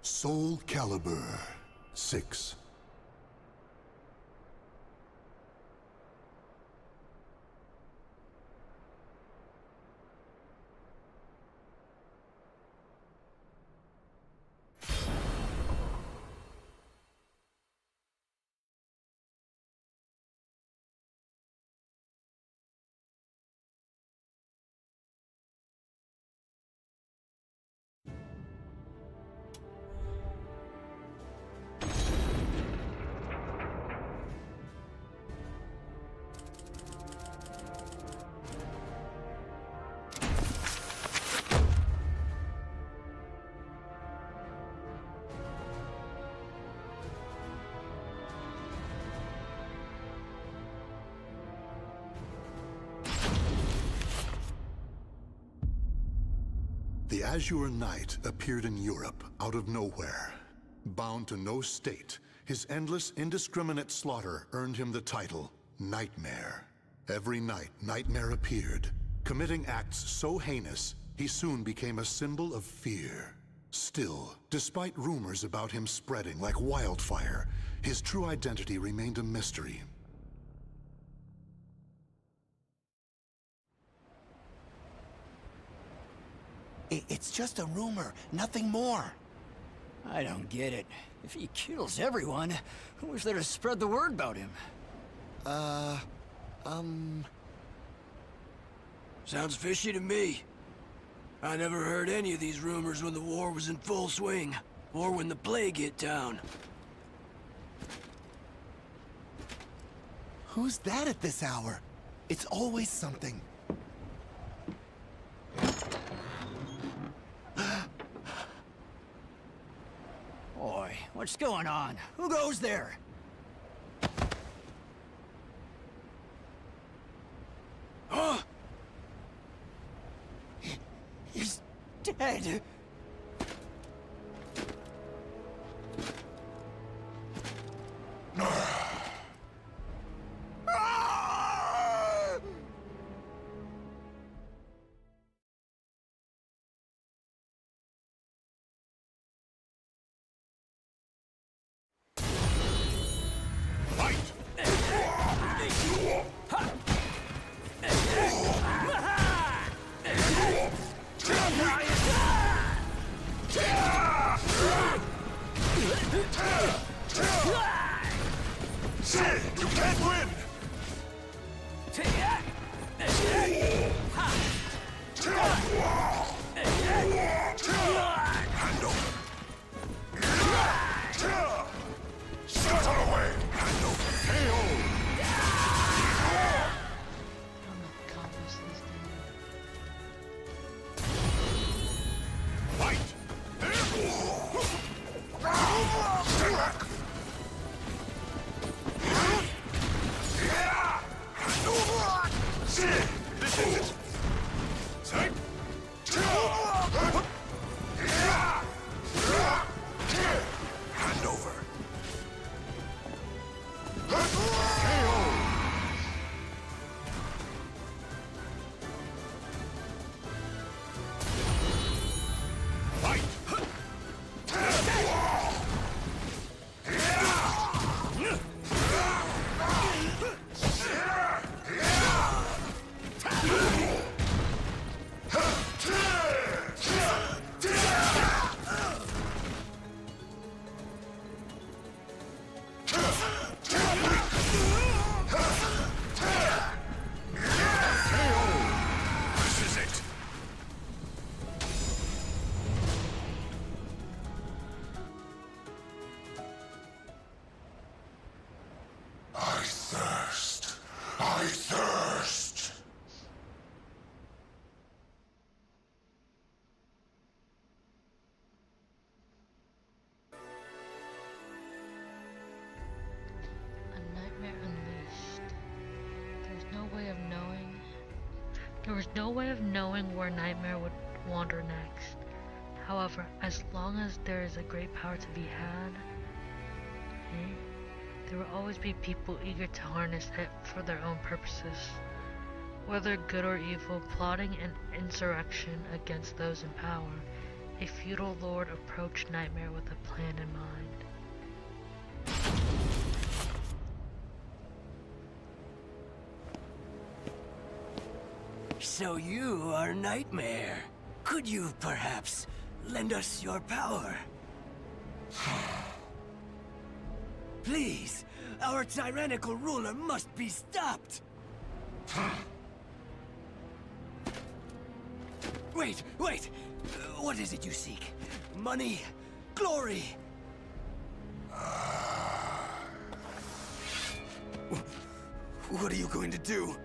Soulcalibur VI. The Azure Knight appeared in Europe out of nowhere. Bound to no state, his endless, indiscriminate slaughter earned him the title Nightmare. Every night, Nightmare appeared, committing acts so heinous, he soon became a symbol of fear. Still, despite rumors about him spreading like wildfire, his true identity remained a mystery. It's just a rumor, nothing more. I don't get it. If he kills everyone, who's there to spread the word about him? Sounds fishy to me. I never heard any of these rumors when the war was in full swing, or when the plague hit town. Who's that at this hour? It's always something. Boy, what's going on? Who goes there? Huh? He's dead. You can't win! Hand over. Shut her away! Hand over. KO! Fight! Stay back! This is it! Sight! Hand over! I thirst! A nightmare unleashed. There was no way of knowing where Nightmare would wander next. However, as long as there is a great power to be had, there will always be people eager to harness it for their own purposes. Whether good or evil, plotting an insurrection against those in power, a feudal lord approached Nightmare with a plan in mind. So you are Nightmare. Could you perhaps lend us your power? Please, our tyrannical ruler must be stopped. Wait! What is it you seek? Money? Glory? What are you going to do?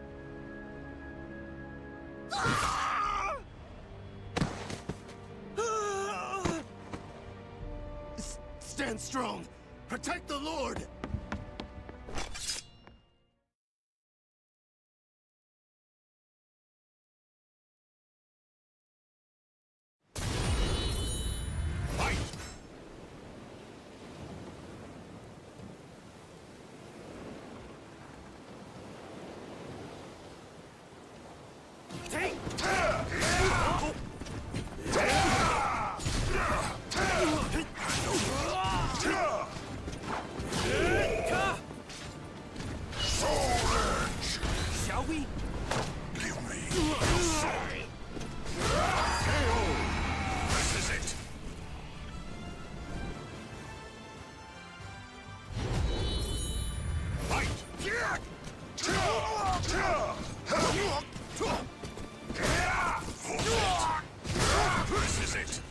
Stand strong! Protect the Lord! Shall we? Give me. This is it. Fight! This is it.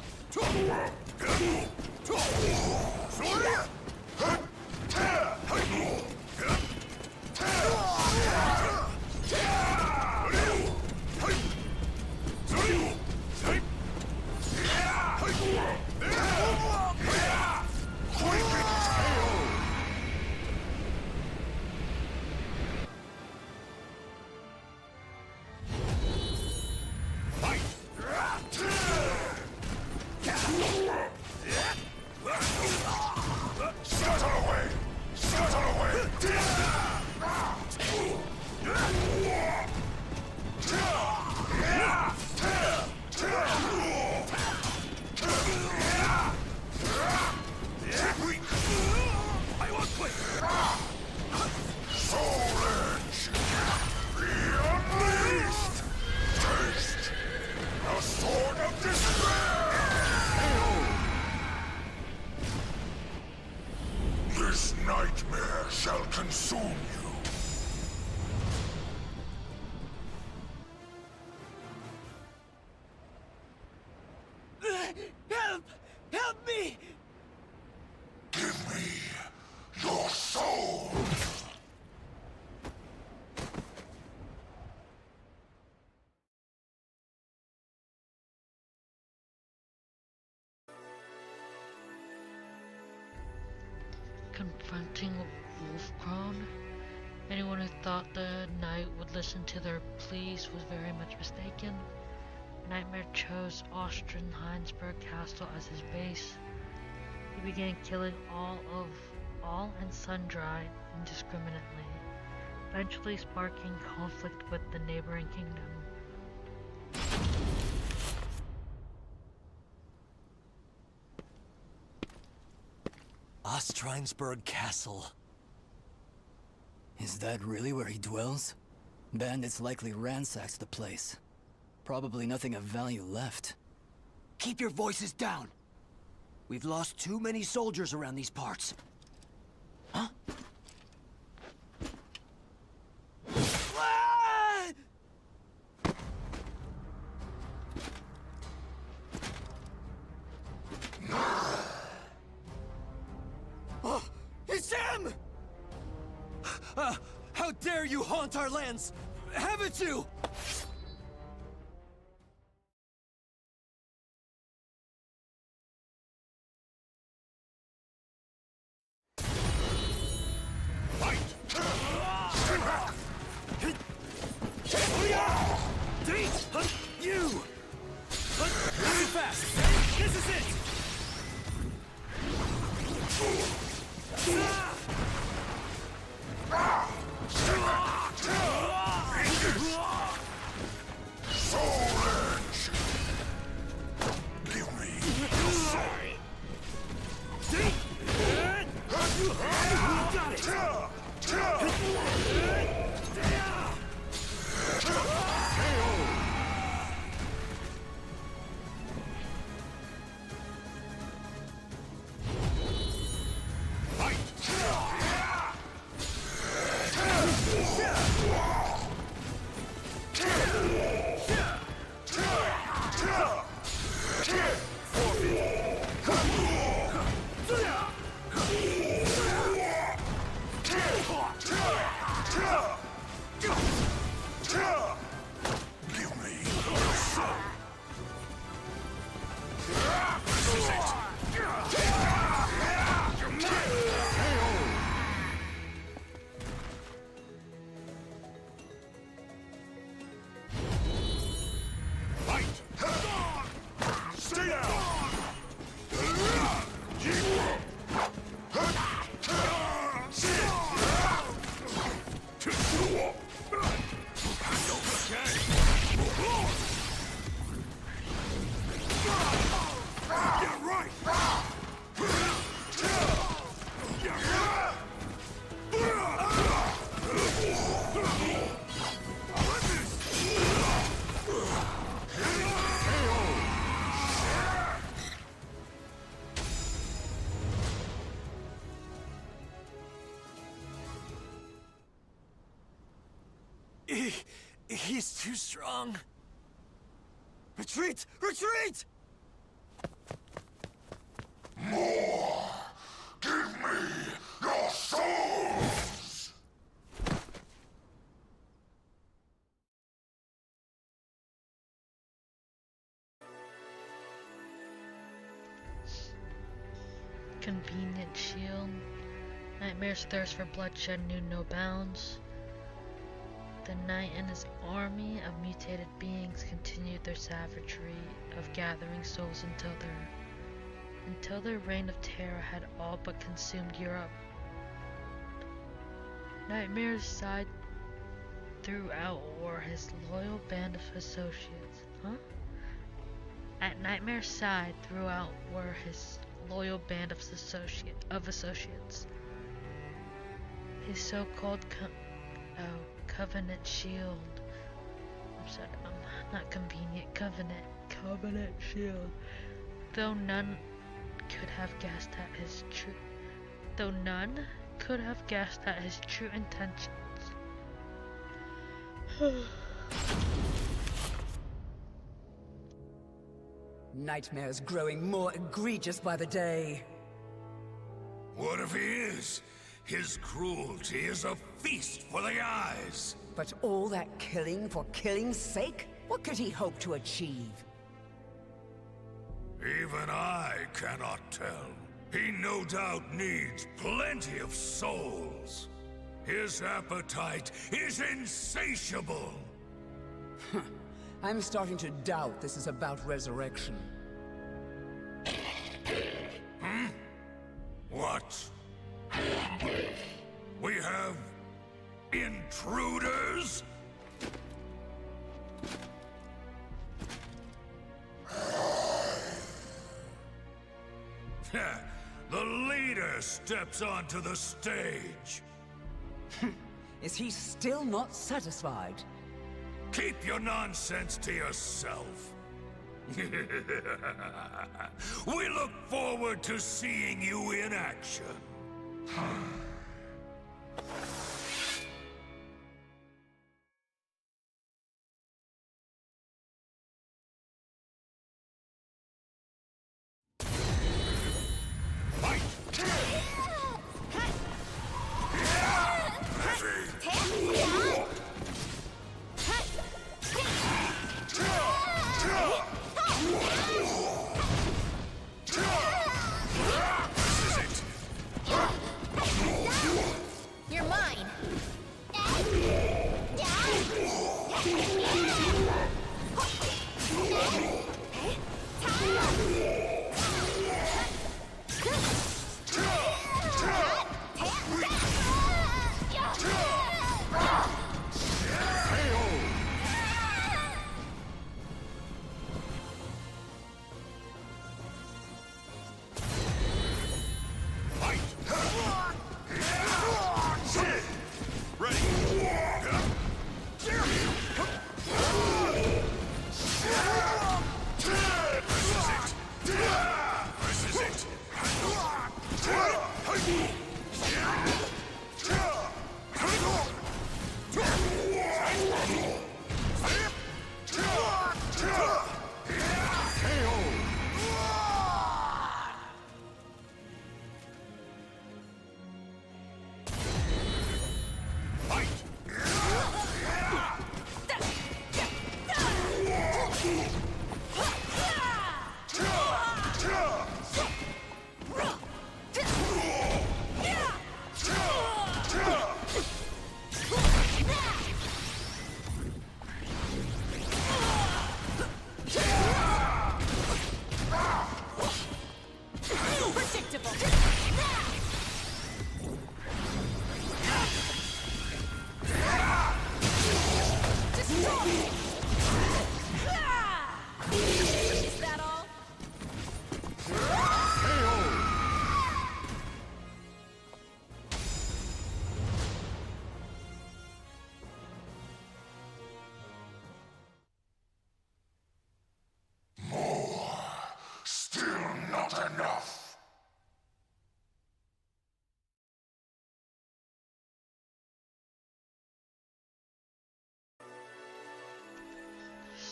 This nightmare shall consume you. Help! Help me! Give me your soul. Confronting Wolfcrone? Anyone who thought the knight would listen to their pleas was very much mistaken. Nightmare chose Austrian Heinsberg Castle as his base. He began killing all and sundry indiscriminately, eventually sparking conflict with the neighboring kingdom. Ostrinsburg Castle. Is that really where he dwells? Bandits likely ransacked the place. Probably nothing of value left. Keep your voices down! We've lost too many soldiers around these parts. Huh? Ah! Oh, it's him! How dare you haunt our lands! Haven't you? You! Really fast! This is it! Soul Edge! Give me He's too strong. Retreat! Retreat! More! Give me your souls! Convenient shield. Nightmare's thirst for bloodshed knew no bounds. The knight and his army of mutated beings continued their savagery of gathering souls until their reign of terror had all but consumed Europe. Nightmare sighed throughout war his loyal band of associates. At Nightmare's side throughout were his loyal band of associates. His so-called Covenant shield. I'm sorry, not convenient. Covenant shield. Though none could have guessed at his true intentions. Nightmare's growing more egregious by the day. What if he is? His cruelty is a feast for the eyes. But all that killing for killing's sake? What could he hope to achieve? Even I cannot tell. He no doubt needs plenty of souls. His appetite is insatiable. I'm starting to doubt this is about resurrection. What? We have intruders? The leader steps onto the stage. Is he still not satisfied? Keep your nonsense to yourself. We look forward to seeing you in action. You're mine!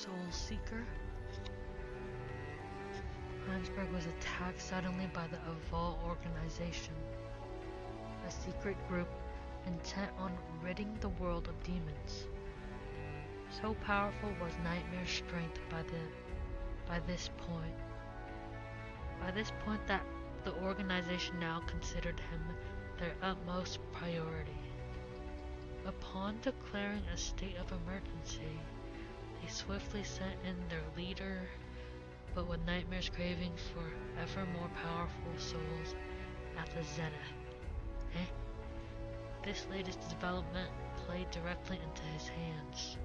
Soul Seeker. Heinsberg was attacked suddenly by the Aval organization, a secret group intent on ridding the world of demons. So powerful was Nightmare's strength by this point that the organization now considered him their utmost priority. Upon declaring a state of emergency, they swiftly sent in their leader, but with Nightmare's craving for ever more powerful souls at the zenith. This latest development played directly into his hands.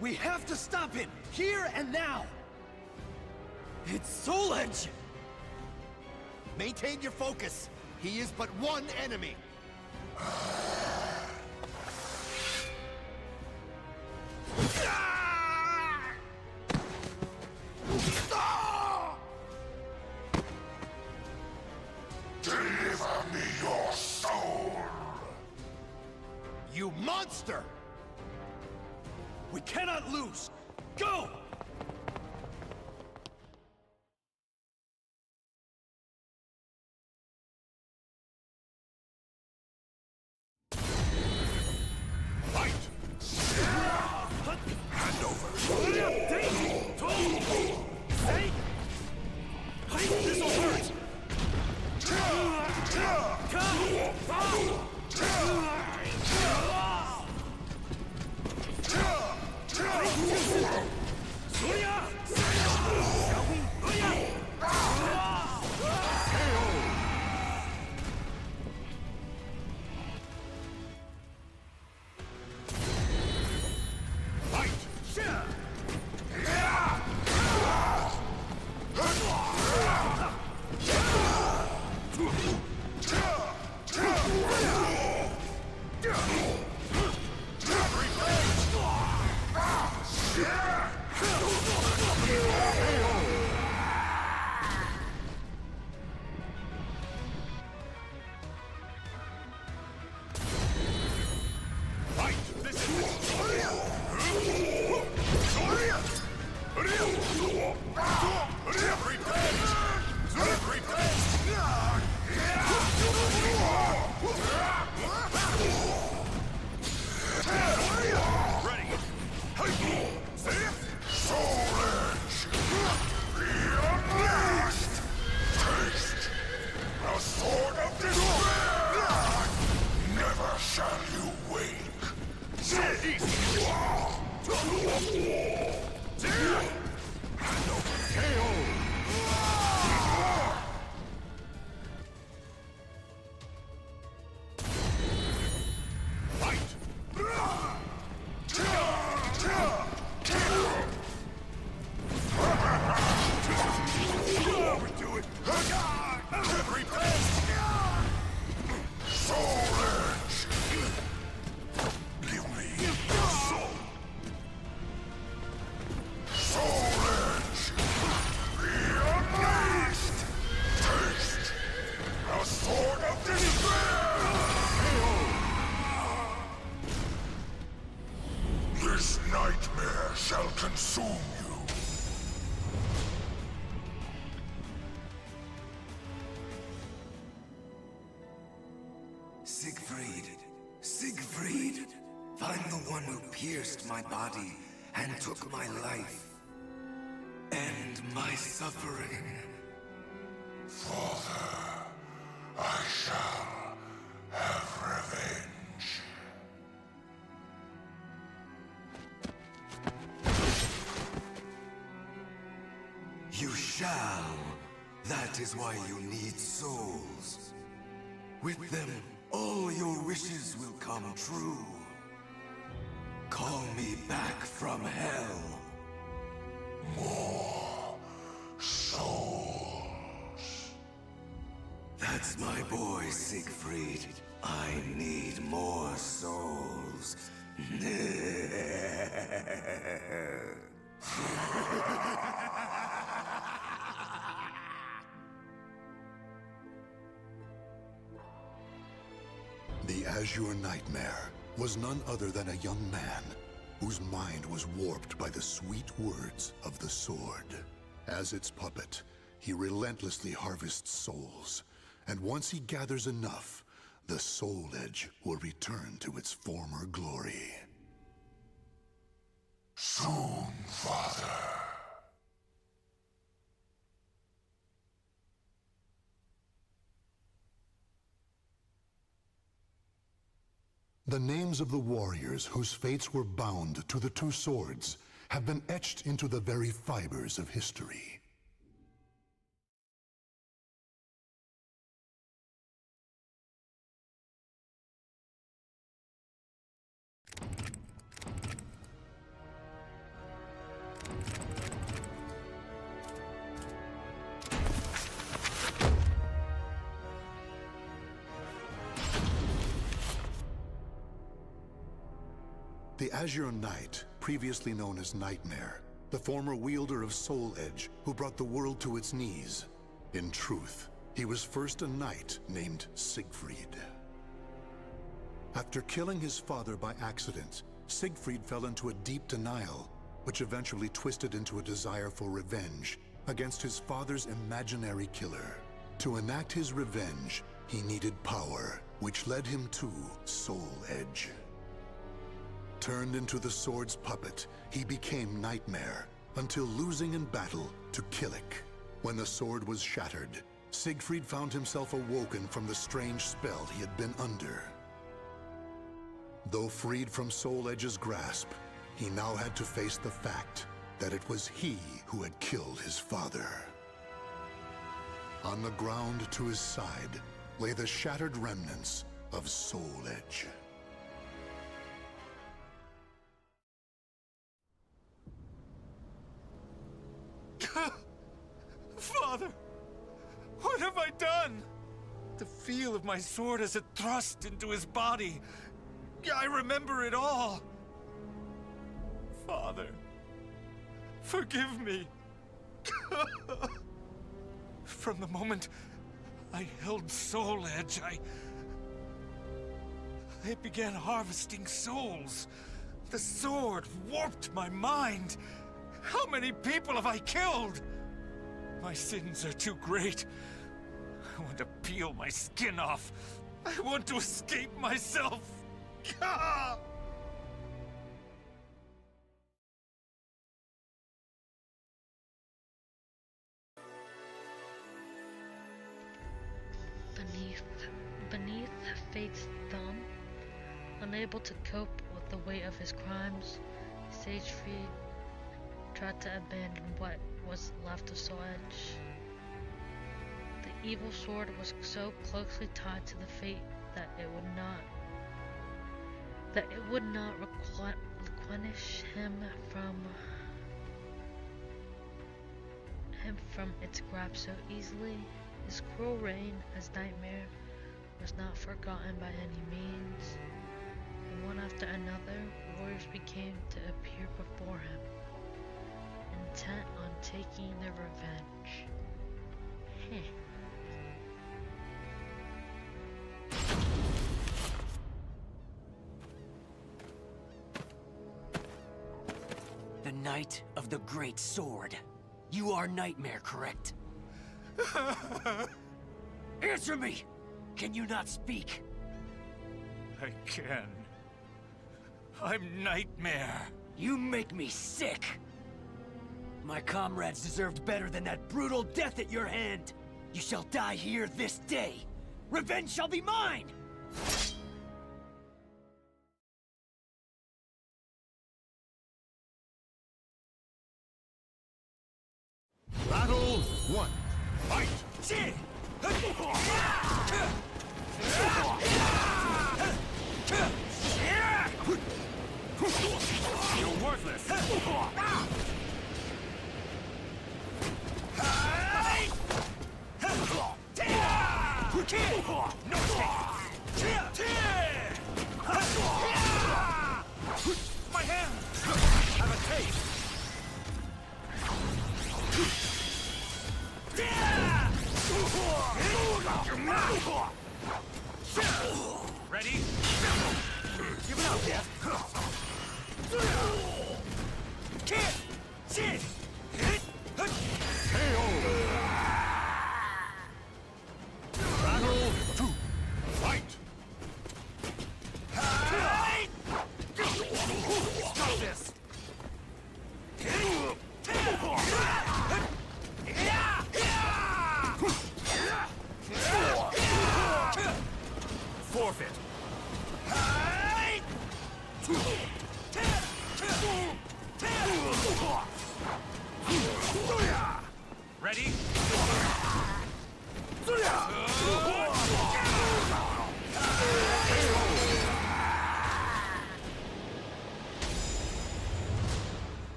We have to stop him, here and now! It's Soul Edge! Maintain your focus. He is but one enemy. Deliver me your soul! You monster! We cannot lose! Go! Hand over! This'll hurt! This nightmare shall consume you. Siegfried, find the one who pierced my body and took my life. End my suffering. Father, I shall have revenge. You shall. That is why you need souls. With them, all your wishes will come true. Call me back from hell. More souls. That's my boy, Siegfried. I need more souls. The Azure Nightmare was none other than a young man whose mind was warped by the sweet words of the sword. As its puppet, he relentlessly harvests souls, and once he gathers enough, the Soul Edge will return to its former glory. Soon, Father. The names of the warriors whose fates were bound to the two swords have been etched into the very fibers of history. The Azure Knight, previously known as Nightmare, the former wielder of Soul Edge who brought the world to its knees. In truth, he was first a knight named Siegfried. After killing his father by accident, Siegfried fell into a deep denial, which eventually twisted into a desire for revenge against his father's imaginary killer. To enact his revenge, he needed power, which led him to Soul Edge. Turned into the sword's puppet, he became Nightmare, until losing in battle to Killick. When the sword was shattered, Siegfried found himself awoken from the strange spell he had been under. Though freed from Soul Edge's grasp, he now had to face the fact that it was he who had killed his father. On the ground to his side lay the shattered remnants of Soul Edge. Father! What have I done? The feel of my sword as it thrust into his body. I remember it all. Father, forgive me. From the moment I held Soul Edge, I began harvesting souls. The sword warped my mind. How many people have I killed? My sins are too great. I want to peel my skin off. I want to escape myself. Beneath fate's thumb, unable to cope with the weight of his crimes, Siegfried tried to abandon what was left of Soul Edge. The evil sword was so closely tied to the fate that it would not relinquish him from its grasp so easily. His cruel reign as Nightmare was not forgotten by any means, and one after another, warriors began to appear before him, intent on taking their revenge. The Knight of the Great Sword. You are Nightmare, correct? Answer me! Can you not speak? I can. I'm Nightmare. You make me sick! My comrades deserved better than that brutal death at your hand! You shall die here this day! Revenge shall be mine! Battle 1. Fight! You're worthless! My hand! Have a taste! Ready?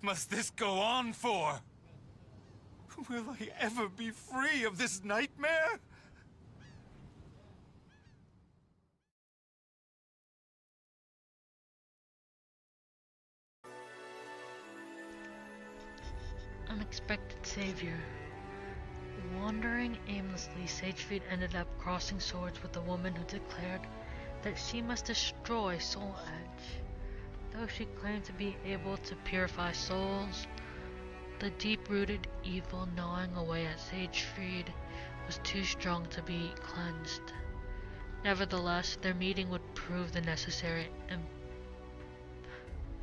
must this go on for? Will I ever be free of this nightmare? Unexpected savior. Wandering aimlessly, Sagefried ended up crossing swords with a woman who declared that she must destroy Soul Edge. Though she claimed to be able to purify souls, the deep-rooted evil gnawing away at Sagefried was too strong to be cleansed. Nevertheless, their meeting would prove the necessary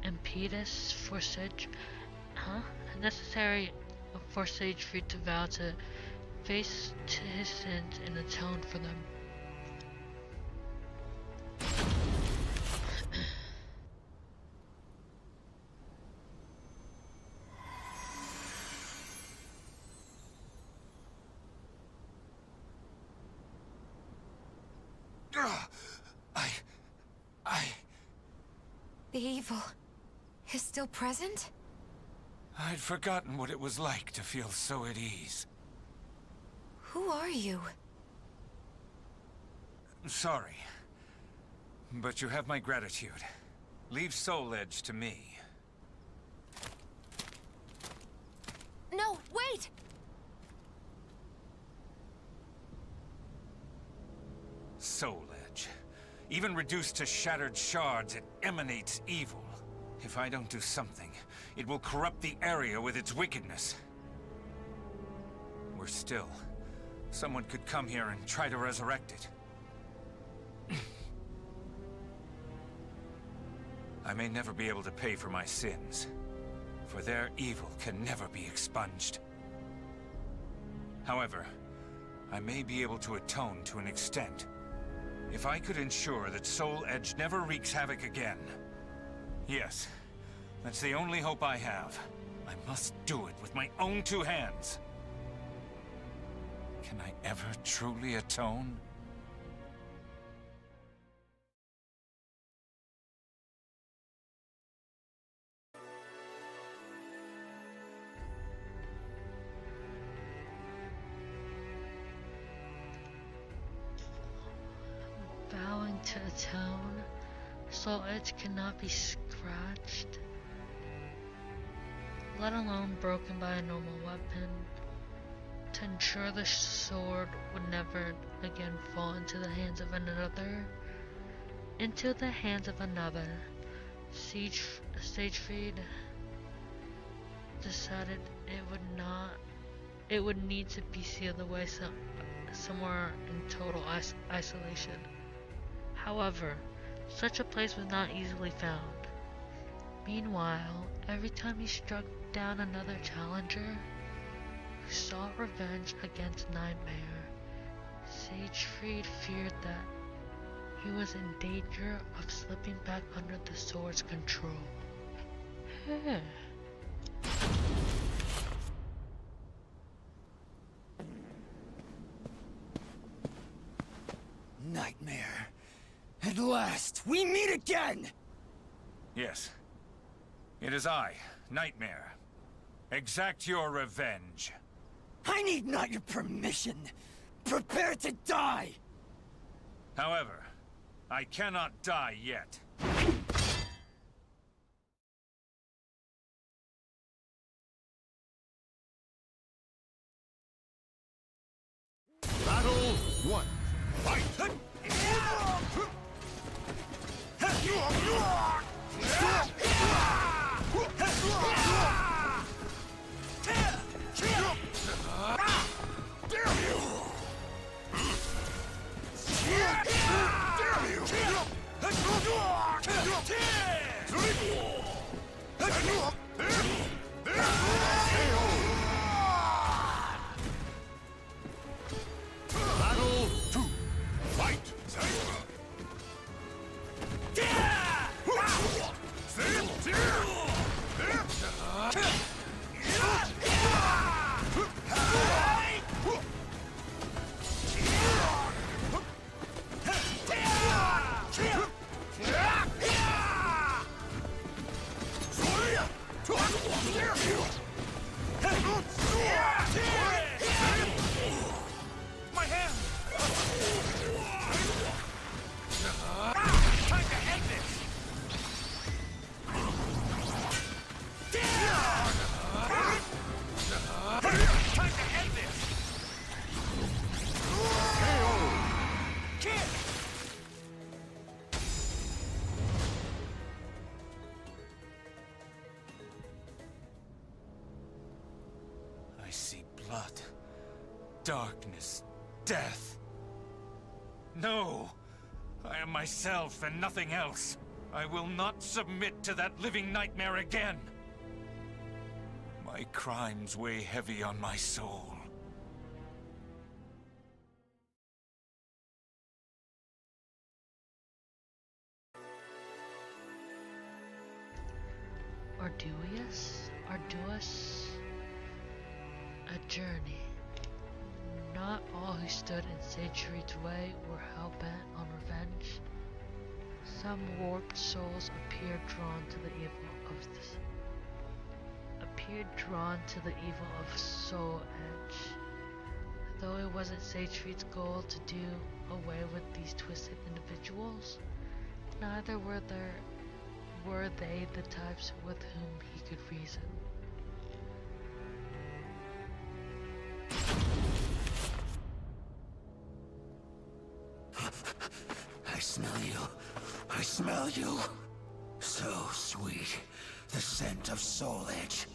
impetus for Sagefried to vow to face his sins and atone for them. The evil is still present? I'd forgotten what it was like to feel so at ease. Who are you? Sorry, but you have my gratitude. Leave Soul Edge to me. No, wait! Soul Edge. Even reduced to shattered shards, it emanates evil. If I don't do something, it will corrupt the area with its wickedness. Worse still, someone could come here and try to resurrect it. I may never be able to pay for my sins, for their evil can never be expunged. However, I may be able to atone to an extent. If I could ensure that Soul Edge never wreaks havoc again. Yes, that's the only hope I have. I must do it with my own two hands. Can I ever truly atone? Vowing to atone, Soul Edge cannot be scratched, let alone broken by a normal weapon. To ensure the sword would never again fall into the hands of another, Sagefried decided it would need to be sealed away somewhere in total isolation. However, such a place was not easily found. Meanwhile, every time he struck down another challenger who sought revenge against Nightmare, Sagefried feared that he was in danger of slipping back under the sword's control. Nightmare. At last, we meet again! Yes. It is I, Nightmare. Exact your revenge. I need not your permission. Prepare to die! However, I cannot die yet. Battle 1. Fight! Battle 2. blood, darkness, death. No! I am myself and nothing else. I will not submit to that living nightmare again. My crimes weigh heavy on my soul. Arduous, a journey. Not all who stood in Sage Reed's way were hell-bent on revenge. Some warped souls appeared drawn to the evil of Soul Edge. Though it wasn't Sage Reed's goal to do away with these twisted individuals, neither were they the types with whom he could reason. I smell you. I smell you. So sweet. The scent of Soul Edge.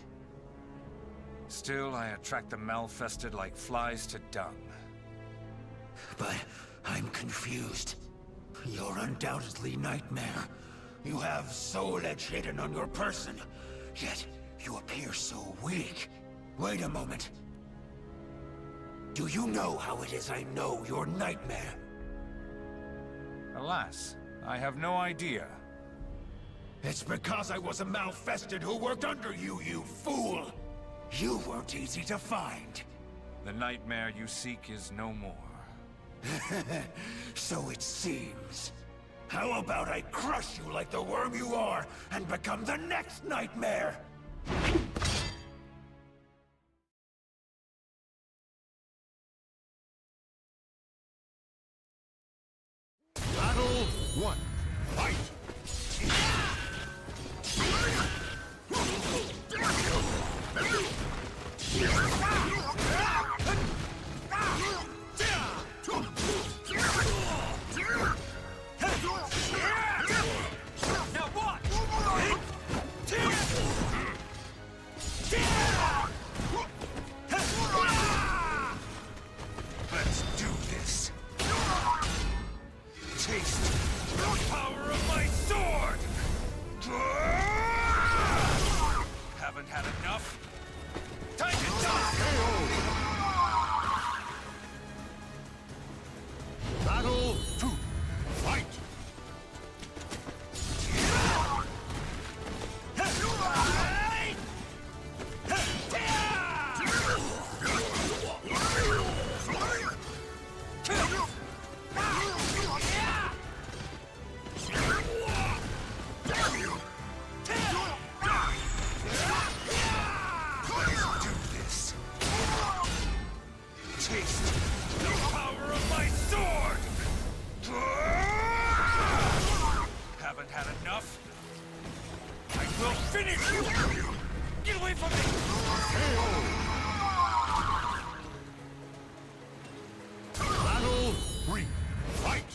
Still, I attract the malfested like flies to dung. But I'm confused. You're undoubtedly Nightmare. You have Soul Edge hidden on your person, yet you appear so weak. Wait a moment. Do you know how it is I know you're Nightmare? Alas, I have no idea. It's because I was a malfested who worked under you, you fool! You weren't easy to find. The nightmare you seek is no more. So it seems. How about I crush you like the worm you are, and become the next Nightmare? Battle 1. Fight! Let's do this. Taste the power of my sword! Haven't had enough? Time to die! Battle 2. Fight! Haven't had enough? I will finish you! Get away from me! Battle 3. Fight!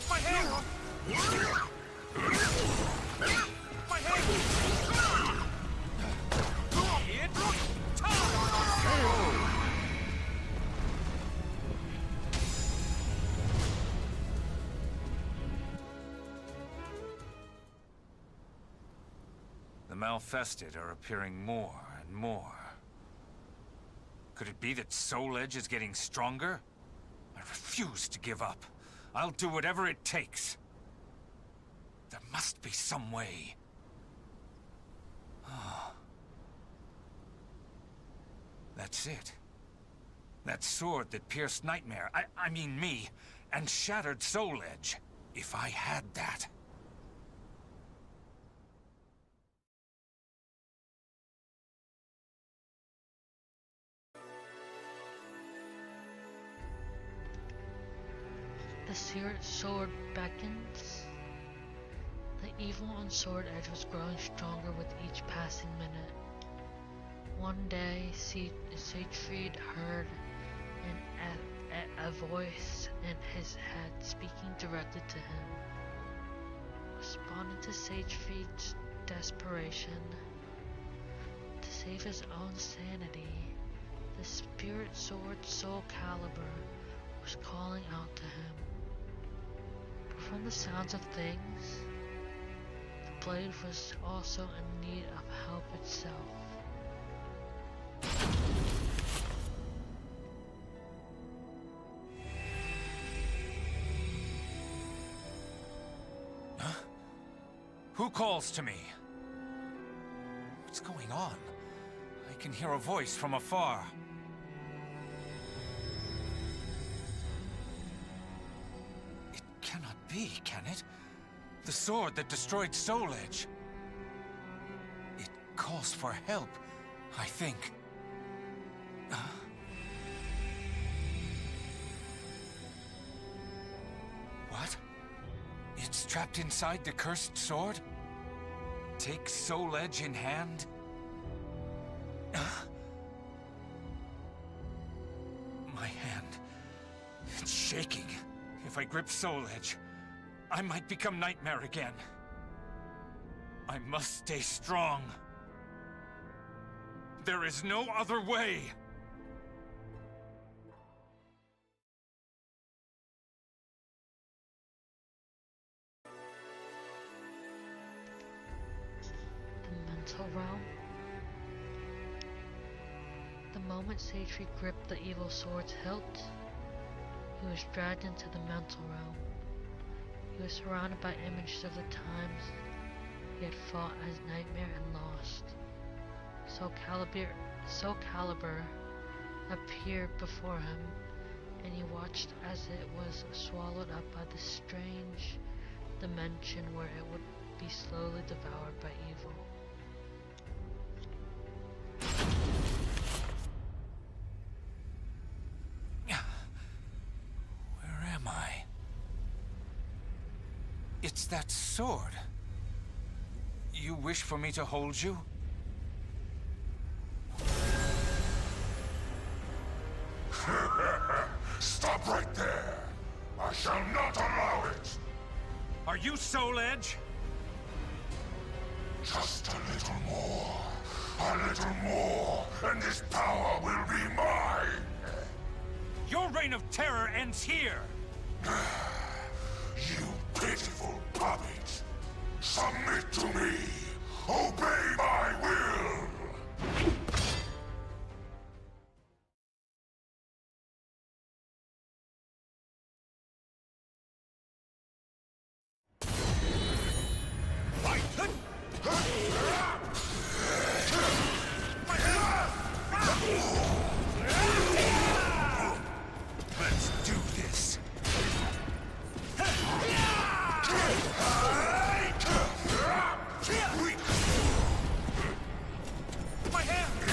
My hand! The malfested are appearing more and more. Could it be that Soul Edge is getting stronger? I refuse to give up. I'll do whatever it takes. There must be some way. That's it. That sword that pierced Nightmare, I mean me, and shattered Soul Edge. If I had that. The seared sword beckons. The evil on Sword Edge was growing stronger with each passing minute. One day, Siegfried heard a voice in his head speaking directly to him. Responding to Siegfried's desperation, to save his own sanity, the spirit sword Soulcalibur was calling out to him. But from the sounds of things, the blade was also in need of help itself. Who calls to me? What's going on? I can hear a voice from afar. It cannot be, can it? The sword that destroyed Soul Edge. It calls for help, I think. What? It's trapped inside the cursed sword? Take Soul Edge in hand? My hand. It's shaking. If I grip Soul Edge, I might become Nightmare again. I must stay strong. There is no other way! Realm. The moment Siegfried gripped the evil sword's hilt, he was dragged into the mental realm. He was surrounded by images of the times he had fought as Nightmare and lost. Soulcalibur appeared before him, and he watched as it was swallowed up by the strange dimension where it would be slowly devoured by evil. It's that sword. You wish for me to hold you? Stop right there! I shall not allow it! Are you Soul Edge? Just a little more, and this power will be mine! Your reign of terror ends here! You pitiful puppet! Submit to me! Obey my will! Let's do this! My hand!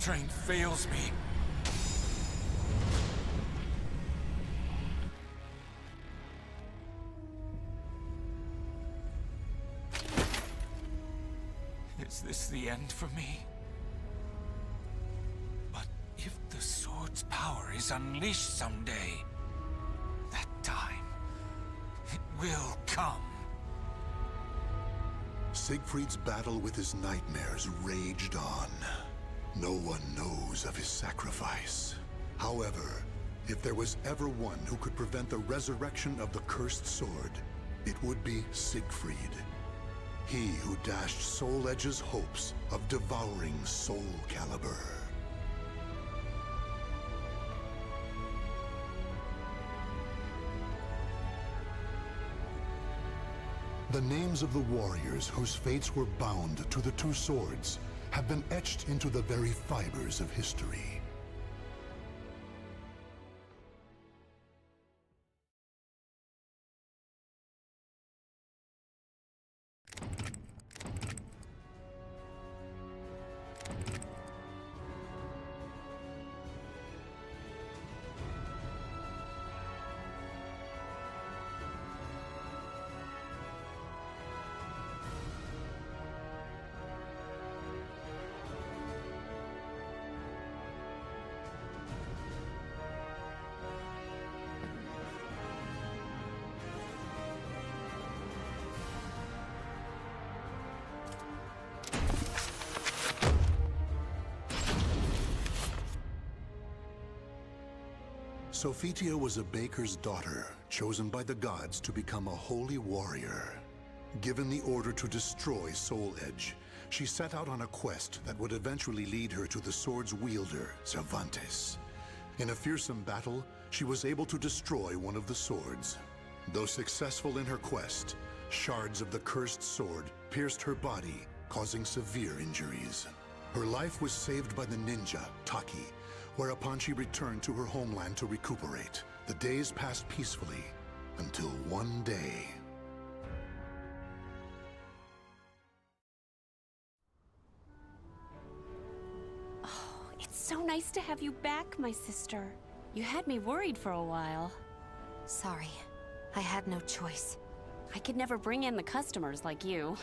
strength fails me. Is this the end for me? But if the sword's power is unleashed someday, that time, it will come. Siegfried's battle with his nightmares raged on. No one knows of his sacrifice. However, if there was ever one who could prevent the resurrection of the cursed sword, it would be Siegfried. He who dashed Soul Edge's hopes of devouring Soulcalibur. The names of the warriors whose fates were bound to the two swords have been etched into the very fibers of history. Sophitia was a baker's daughter, chosen by the gods to become a holy warrior. Given the order to destroy Soul Edge, she set out on a quest that would eventually lead her to the sword's wielder, Cervantes. In a fearsome battle, she was able to destroy one of the swords. Though successful in her quest, shards of the cursed sword pierced her body, causing severe injuries. Her life was saved by the ninja, Taki, whereupon she returned to her homeland to recuperate. The days passed peacefully, until one day. Oh, it's so nice to have you back, my sister. You had me worried for a while. Sorry. I had no choice. I could never bring in the customers like you.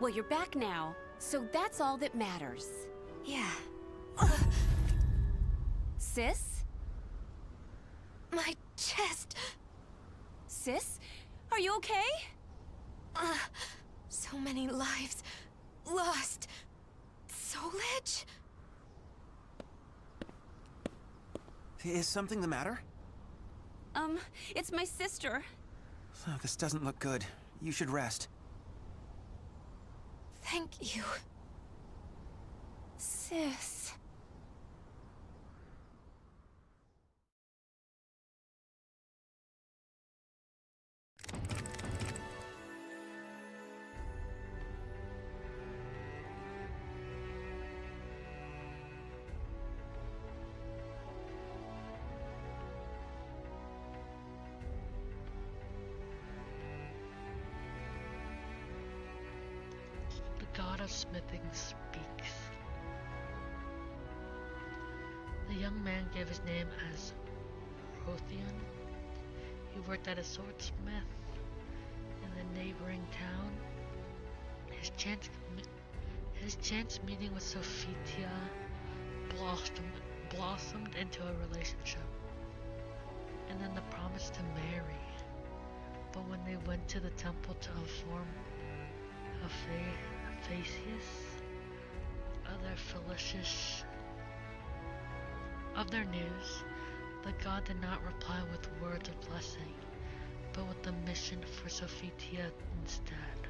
Well, you're back now, so that's all that matters. Yeah. Sis? My chest. Sis? Are you okay? So many lives lost. Soul Edge? Is something the matter? It's my sister. Oh, this doesn't look good. You should rest. Thank you. Sis. The god of smithing speaks. The young man gave his name as Rothian. He worked at a swordsmith in the neighboring town. His chance meeting with Sophitia blossomed into a relationship, and then the promise to marry. But when they went to the temple to inform of their news, the god did not reply with words of blessing, but with the mission for Sophitia instead.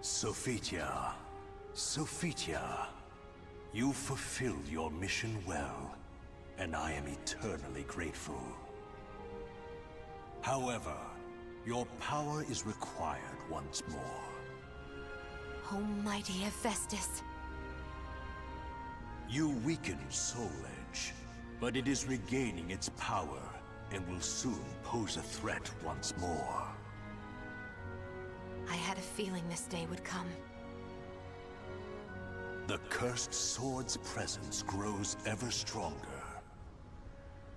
Sophitia. Sophitia. You fulfilled your mission well, and I am eternally grateful. However, your power is required once more. Almighty Hephaestus. You weakened Soul Edge, but it is regaining its power and will soon pose a threat once more. had a feeling this day would come. The cursed sword's presence grows ever stronger.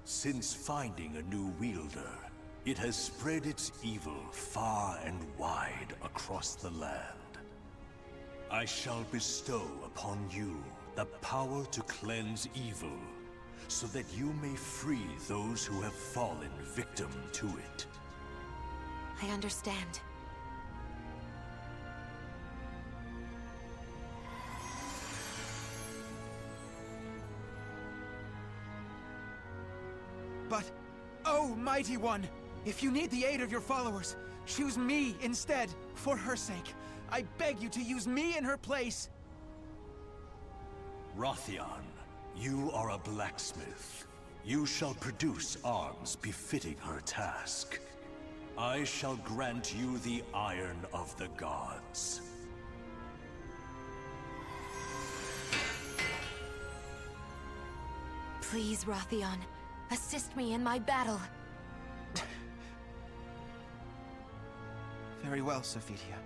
Since finding a new wielder, it has spread its evil far and wide across the land. I shall bestow upon you the power to cleanse evil, so that you may free those who have fallen victim to it. I understand. But, oh, Mighty One, if you need the aid of your followers, choose me instead, for her sake. I beg you to use me in her place. Rothion, you are a blacksmith. You shall produce arms befitting her task. I shall grant you the Iron of the Gods. Please, Rothion, assist me in my battle. Very well, Sophitia.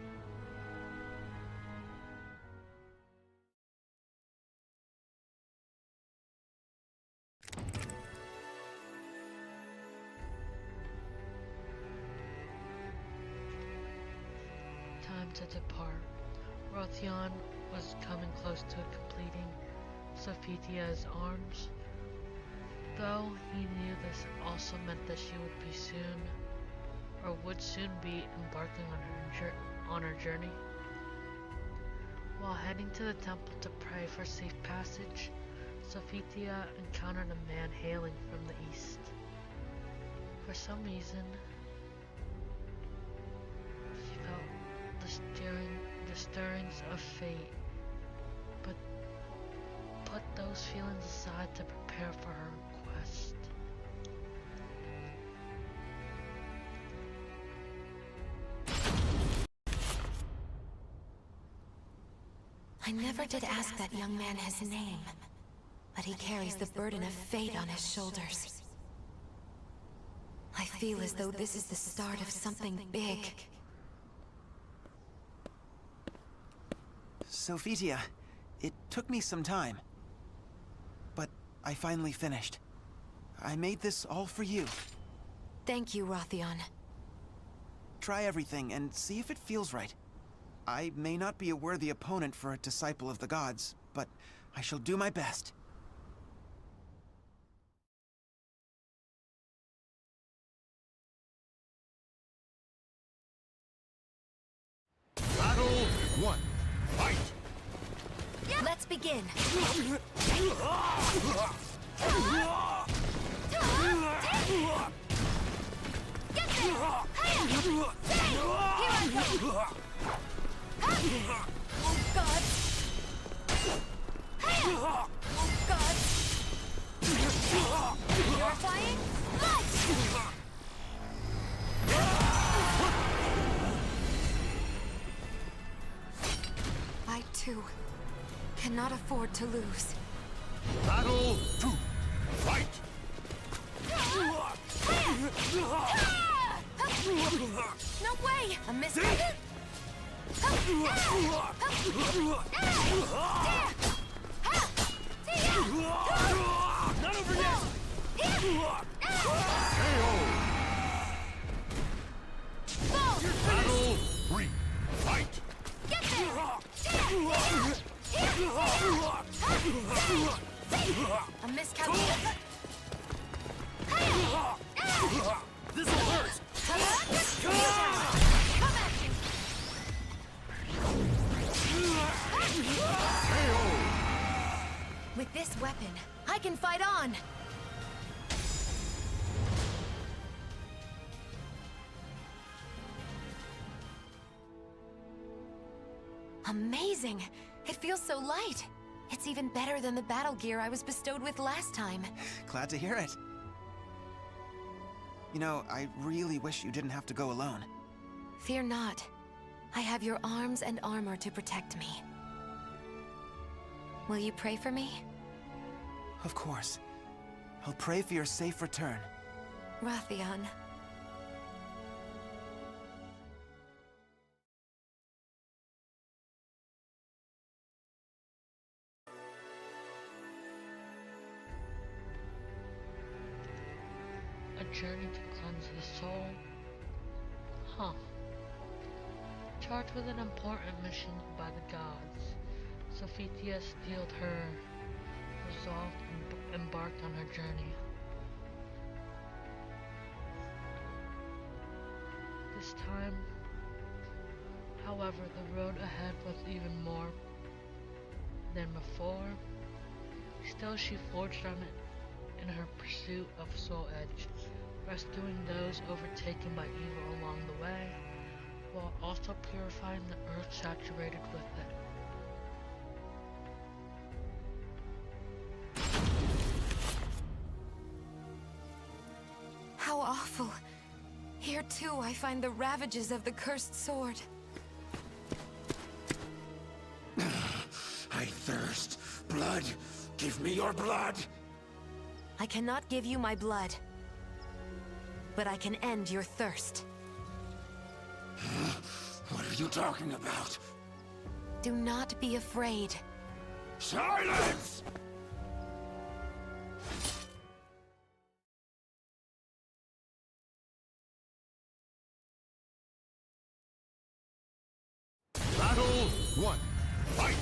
Time to depart. Rothion was coming close to completing Sophitia's arms, though he knew this also meant that she would soon be embarking on her journey. While heading to the temple to pray for safe passage, Sophitia encountered a man hailing from the east. For some reason, she felt the stirrings of fate, but put those feelings aside to prepare for her quest. I never did ask that young man his name, but he carries the burden of fate on his shoulders. I feel as though this is the start of something big. Sophitia, it took me some time, but I finally finished. I made this all for you. Thank you, Rothion. Try everything and see if it feels right. I may not be a worthy opponent for a disciple of the gods, but I shall do my best. Battle 1. Fight! Let's begin. Get there! Hiya! Stay! Here I go! Oh God! Hiya! Oh God! Purifying light! I too cannot afford to lose. Battle 2. Fight! No way! A mistake! Not over yet! Battle 3. Fight! Get there! A miscalculation! This'll hurt! Come at you! With this weapon, I can fight on! Amazing! It feels so light! It's even better than the battle gear I was bestowed with last time. Glad to hear it. You know, I really wish you didn't have to go alone. Fear not. I have your arms and armor to protect me. Will you pray for me? Of course. I'll pray for your safe return. Rothion. journey to cleanse the soul. Huh. Charged with an important mission by the gods, Sophia steeled her resolve and embarked on her journey. This time, however, the road ahead was even more than before. Still, she forged on it in her pursuit of Soul Edge, rescuing those overtaken by evil along the way, while also purifying the earth saturated with it. How awful. Here too I find the ravages of the cursed sword. I thirst. Blood! Give me your blood! I cannot give you my blood, but I can end your thirst. What are you talking about? Do not be afraid. Silence! Battle 1. Fight!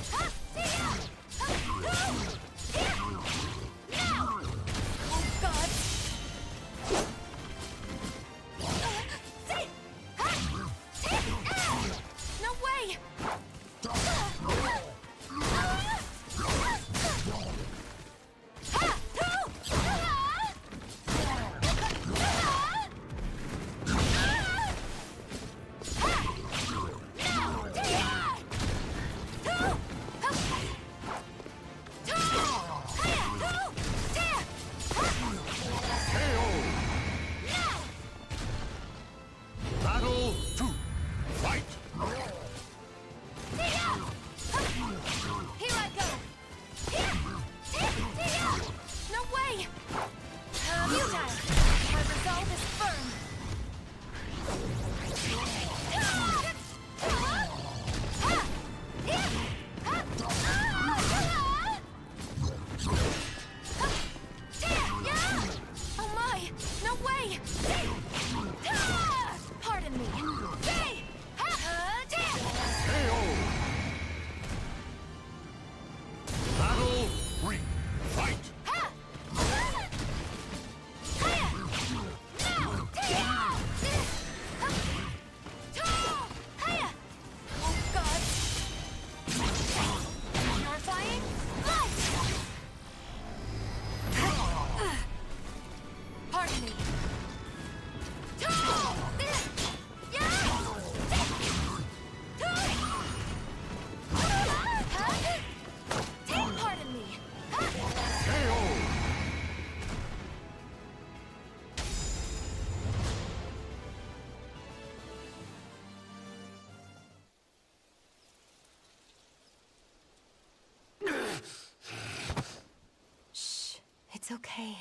It's okay.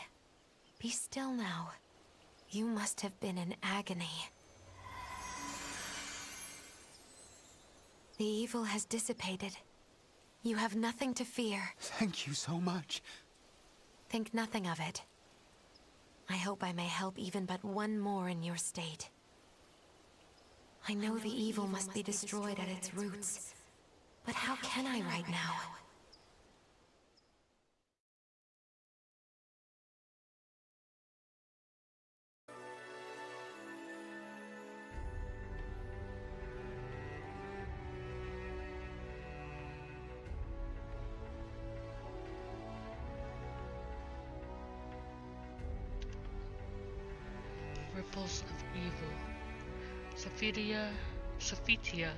Be still now. You must have been in agony. The evil has dissipated. You have nothing to fear. Thank you so much. Think nothing of it. I hope I may help even but one more in your state. I know the evil must be destroyed at its roots. But how can I right now? Ripples of evil. Sophia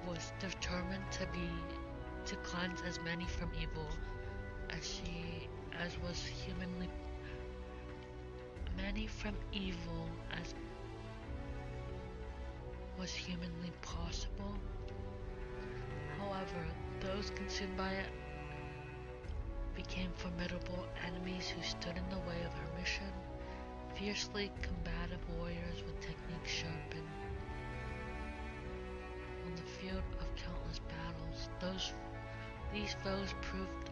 was determined to cleanse as many from evil as was humanly possible. However, those consumed by it became formidable enemies who stood in the way of her mission. Fiercely combative warriors with techniques sharpened. On the field of countless battles, these foes proved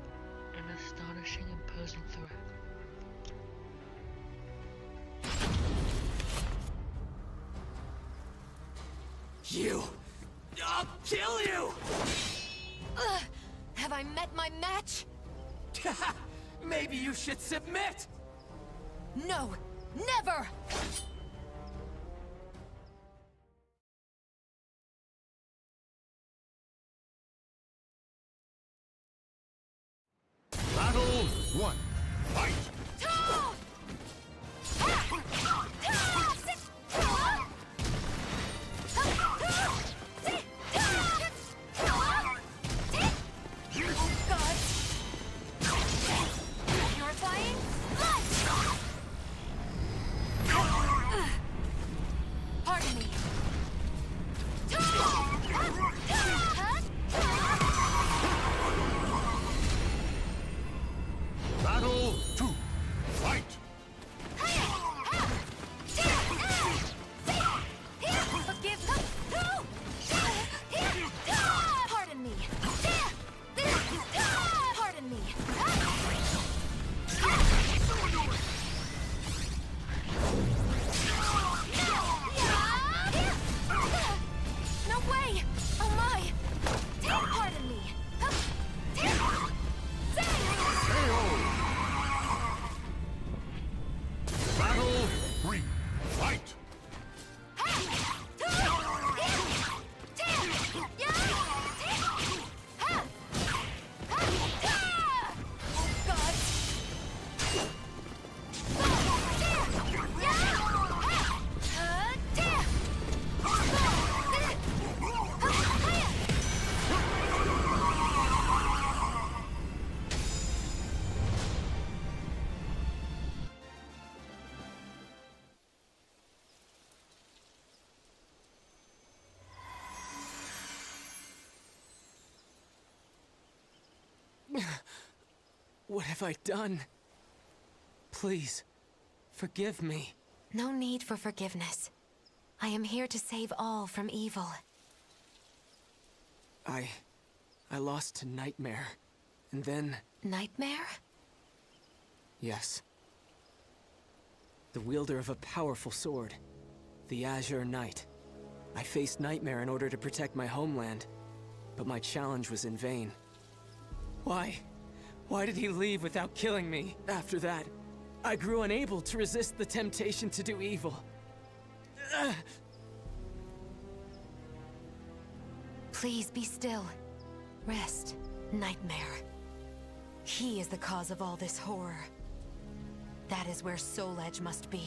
an astonishing, imposing threat. You! I'll kill you! Have I met my match? Maybe you should submit! No! Never! Battle 1. Fight! Pardon me. Battle 2. Fight! Forgive me. Pardon me. Pardon me. No way! Oh my! Pardon me. Battle 3. Fight! What have I done? Please, forgive me. No need for forgiveness. I am here to save all from evil. I lost to Nightmare, and then... Nightmare? Yes. The wielder of a powerful sword, the Azure Knight. I faced Nightmare in order to protect my homeland, but my challenge was in vain. Why? Why did he leave without killing me? After that, I grew unable to resist the temptation to do evil. Please be still. Rest, Nightmare. He is the cause of all this horror. That is where Soul Edge must be.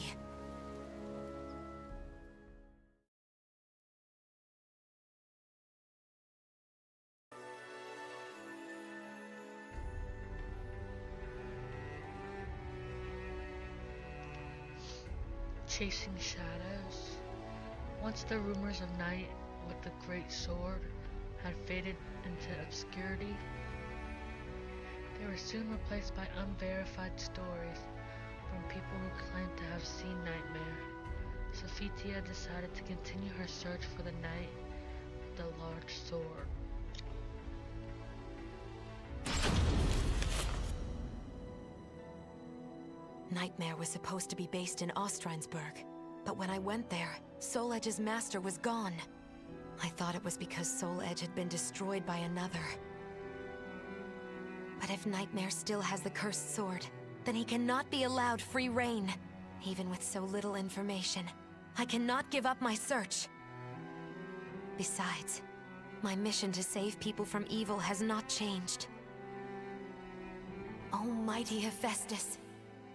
Chasing shadows. Once the rumors of Night with the great sword had faded into obscurity, they were soon replaced by unverified stories from people who claimed to have seen Nightmare. Sophitia decided to continue her search for the Knight with the large sword. Nightmare was supposed to be based in Ostrheinsburg, but when I went there, Soul Edge's master was gone. I thought it was because Soul Edge had been destroyed by another. But if Nightmare still has the cursed sword, then he cannot be allowed free reign. Even with so little information, I cannot give up my search. Besides, my mission to save people from evil has not changed. Almighty Hephaestus,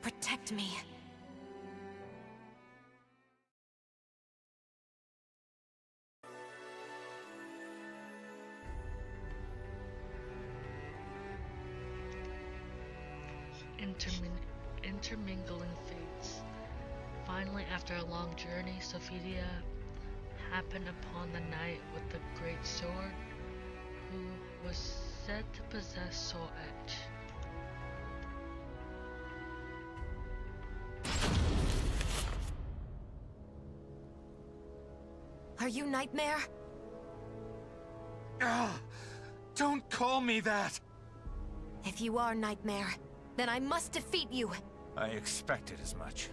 protect me. Intermingling fates. Finally, after a long journey, Sophitia happened upon the knight with the great sword, who was said to possess Soul Edge. Are you Nightmare? Don't call me that! If you are Nightmare, then I must defeat you. I expected as much.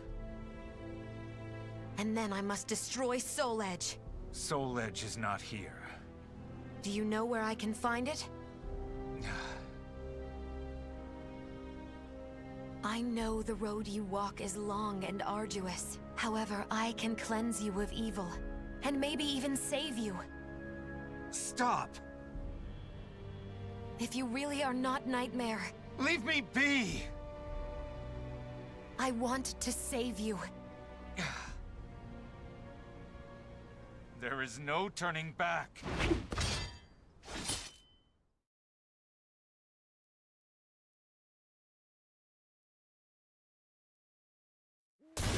And then I must destroy Soul Edge. Soul Edge is not here. Do you know where I can find it? I know the road you walk is long and arduous. However, I can cleanse you of evil, and maybe even save you. Stop! If you really are not Nightmare... Leave me be! I want to save you. There is no turning back.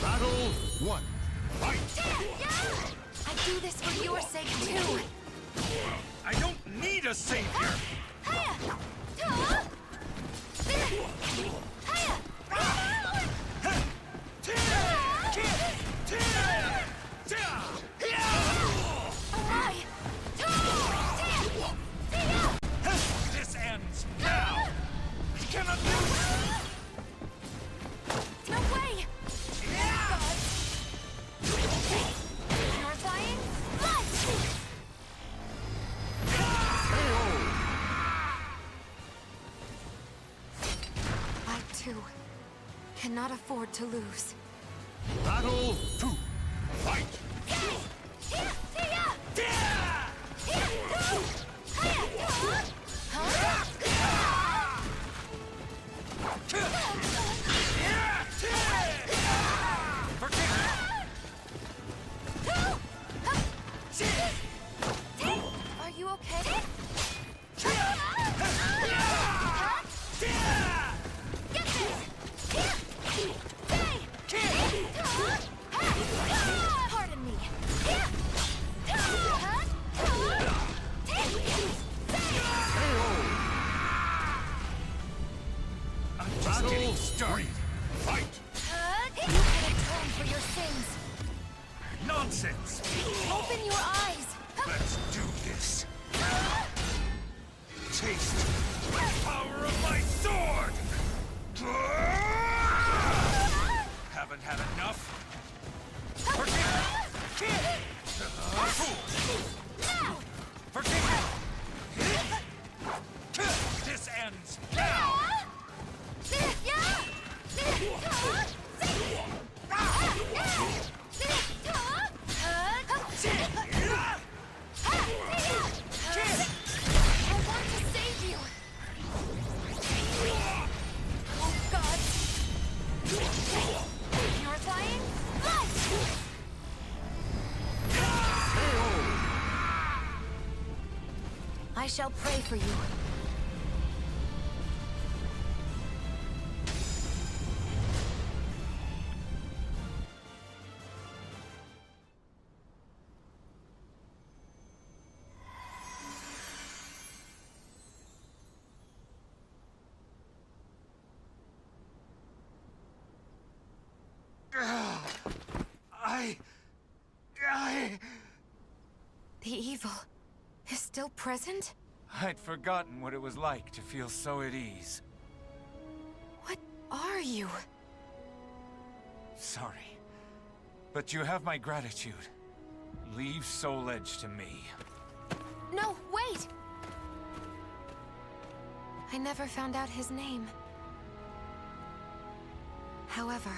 Battle 1. Fight! I do this for your sake, too. I don't need a savior! This ends now! I cannot lose! No way! Purifying light! I, too, cannot afford to lose. Battle 2. Fight! Are you okay? Pardon me. I'm just getting started. Fight! You can atone for your sins. Nonsense! Open your eyes. Let's do this. Taste the power of my sword! Haven't had enough? This ends now! I want to save you. Oh, God. Purifying light. I shall pray for you. The evil is still present? I'd forgotten what it was like to feel so at ease. What are you? Sorry, but you have my gratitude. Leave Soul Edge to me. No, wait! I never found out his name. However,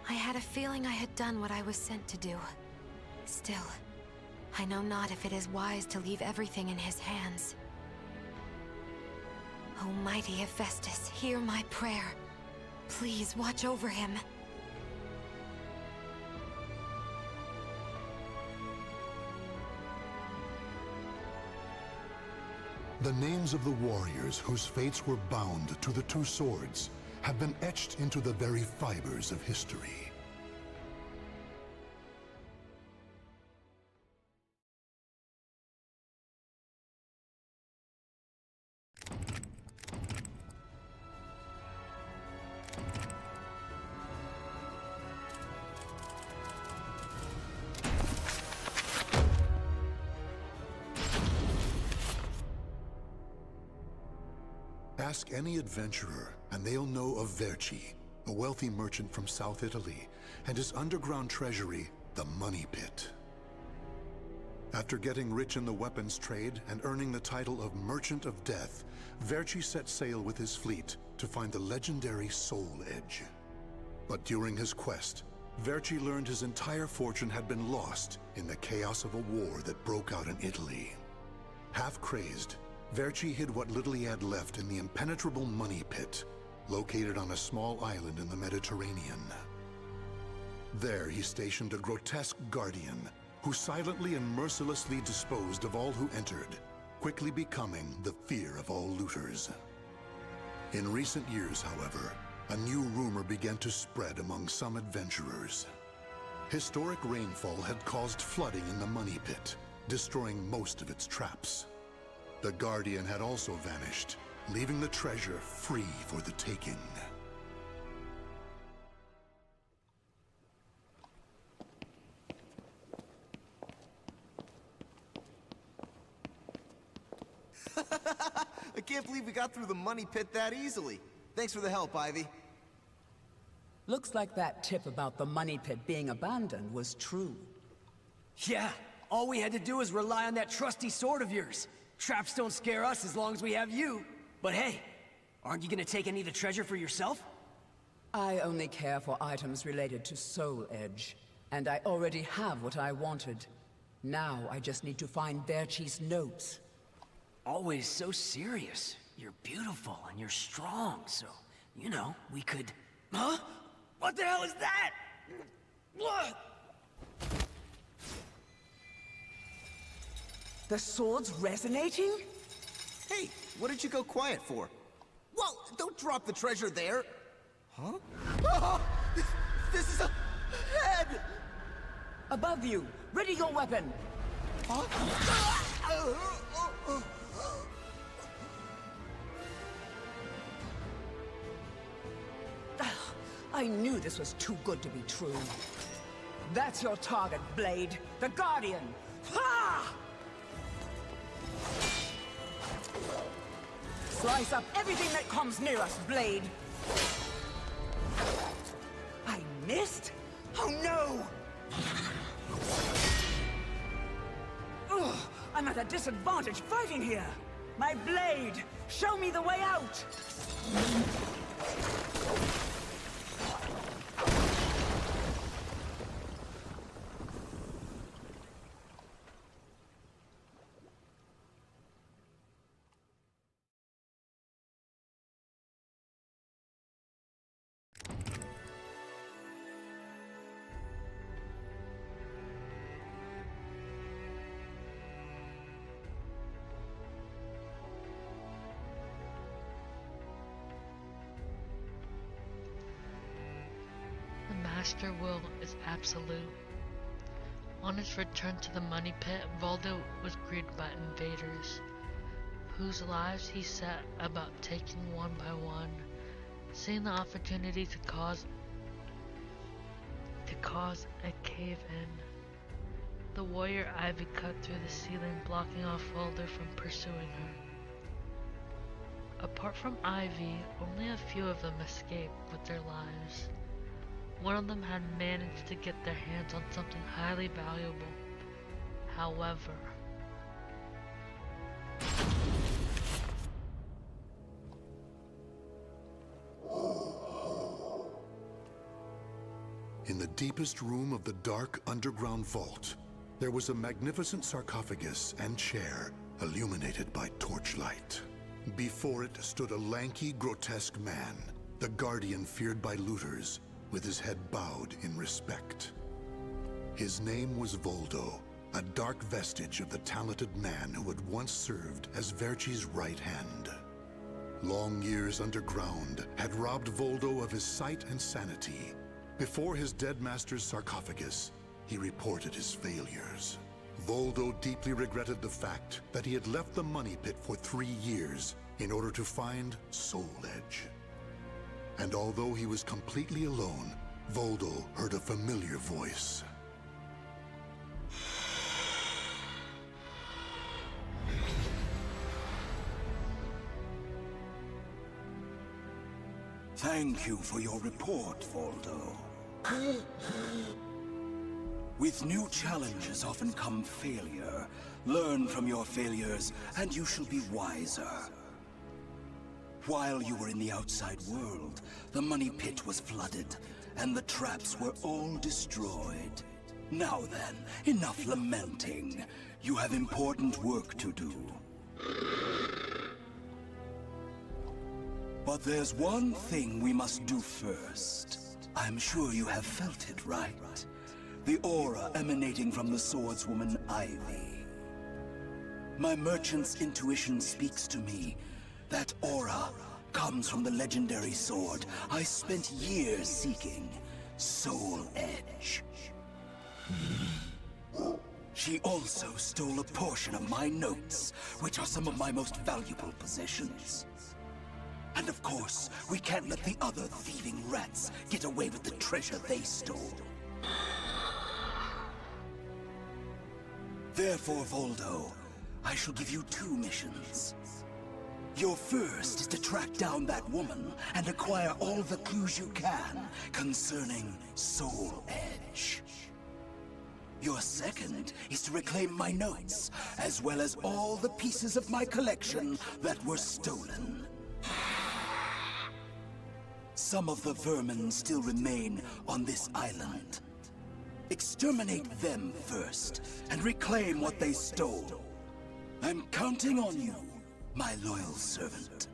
I had a feeling I had done what I was sent to do. Still, I know not if it is wise to leave everything in his hands. Almighty Hephaestus, hear my prayer. Please watch over him. The names of the warriors whose fates were bound to the two swords have been etched into the very fibers of history. Ask any adventurer, and they'll know of Verci, a wealthy merchant from South Italy, and his underground treasury, the Money Pit. After getting rich in the weapons trade and earning the title of Merchant of Death, Verci set sail with his fleet to find the legendary Soul Edge. But during his quest, Verci learned his entire fortune had been lost in the chaos of a war that broke out in Italy. Half crazed, Verci hid what little he had left in the impenetrable money pit, located on a small island in the Mediterranean. There he stationed a grotesque guardian, who silently and mercilessly disposed of all who entered, quickly becoming the fear of all looters. In recent years, however, a new rumor began to spread among some adventurers. Historic rainfall had caused flooding in the money pit, destroying most of its traps. The Guardian had also vanished, leaving the treasure free for the taking. I can't believe we got through the money pit that easily. Thanks for the help, Ivy. Looks like that tip about the money pit being abandoned was true. Yeah, all we had to do was rely on that trusty sword of yours. Traps don't scare us as long as we have you. But hey, aren't you gonna take any of the treasure for yourself? I only care for items related to Soul Edge, and I already have what I wanted. Now I just need to find Verci's notes. Always so serious. You're beautiful and you're strong, so, you know, we could... Huh? What the hell is that? What? The sword's resonating? Hey, what did you go quiet for? Whoa, don't drop the treasure there! Huh? Oh, this is a head! Above you! Ready your weapon! Huh? I knew this was too good to be true. That's your target, Blade. The Guardian! Ha! Slice up everything that comes near us, Blade! I missed? Oh no! Ugh, I'm at a disadvantage fighting here! My blade! Show me the way out! Master will is absolute. On his return to the money pit, Voldo was greeted by invaders, whose lives he set about taking one by one. Seeing the opportunity to cause a cave-in, the warrior Ivy cut through the ceiling, blocking off Voldo from pursuing her. Apart from Ivy, only a few of them escaped with their lives. One of them had managed to get their hands on something highly valuable. However, in the deepest room of the dark underground vault, there was a magnificent sarcophagus and chair illuminated by torchlight. Before it stood a lanky, grotesque man, the guardian feared by looters, with his head bowed in respect. His name was Voldo, a dark vestige of the talented man who had once served as Verci's right hand. Long years underground had robbed Voldo of his sight and sanity. Before his dead master's sarcophagus, he reported his failures. Voldo deeply regretted the fact that he had left the money pit for 3 years in order to find Soul Edge. And although he was completely alone, Voldo heard a familiar voice. Thank you for your report, Voldo. With new challenges often come failure. Learn from your failures, and you shall be wiser. While you were in the outside world, the money pit was flooded, and the traps were all destroyed. Now then, enough lamenting. You have important work to do. But there's one thing we must do first. I'm sure you have felt it, right? The aura emanating from the swordswoman Ivy. My merchant's intuition speaks to me. That aura comes from the legendary sword I spent years seeking, Soul Edge. She also stole a portion of my notes, which are some of my most valuable possessions. And of course, we can't let the other thieving rats get away with the treasure they stole. Therefore, Voldo, I shall give you 2 missions. Your first is to track down that woman and acquire all the clues you can concerning Soul Edge. Your second is to reclaim my notes, as well as all the pieces of my collection that were stolen. Some of the vermin still remain on this island. Exterminate them first, and reclaim what they stole. I'm counting on you, my loyal servant.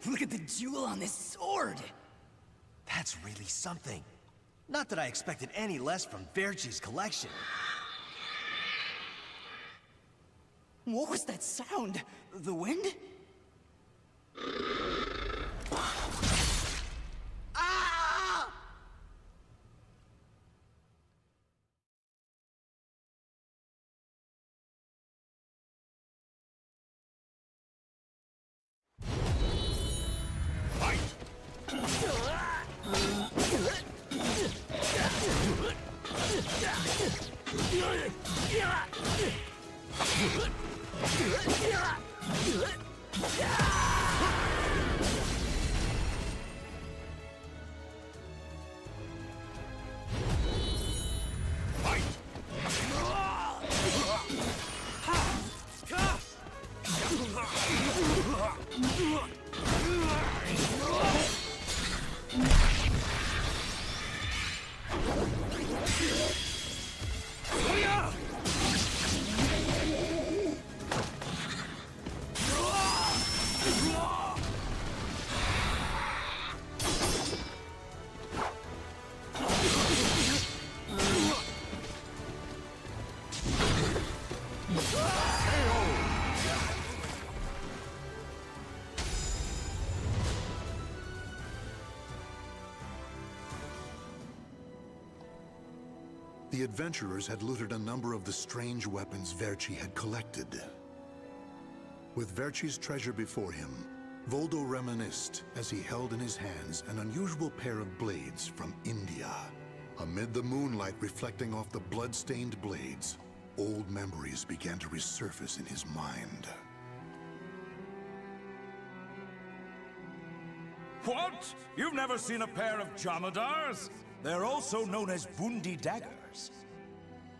Look at the jewel on this sword! That's really something. Not that I expected any less from Verci's collection. What was that sound? The wind? Ah! The adventurers had looted a number of the strange weapons Verci had collected. With Verci's treasure before him, Voldo reminisced as he held in his hands an unusual pair of blades from India. Amid the moonlight reflecting off the blood-stained blades, old memories began to resurface in his mind. What? You've never seen a pair of Jamadars? They're also known as Bundi daggers.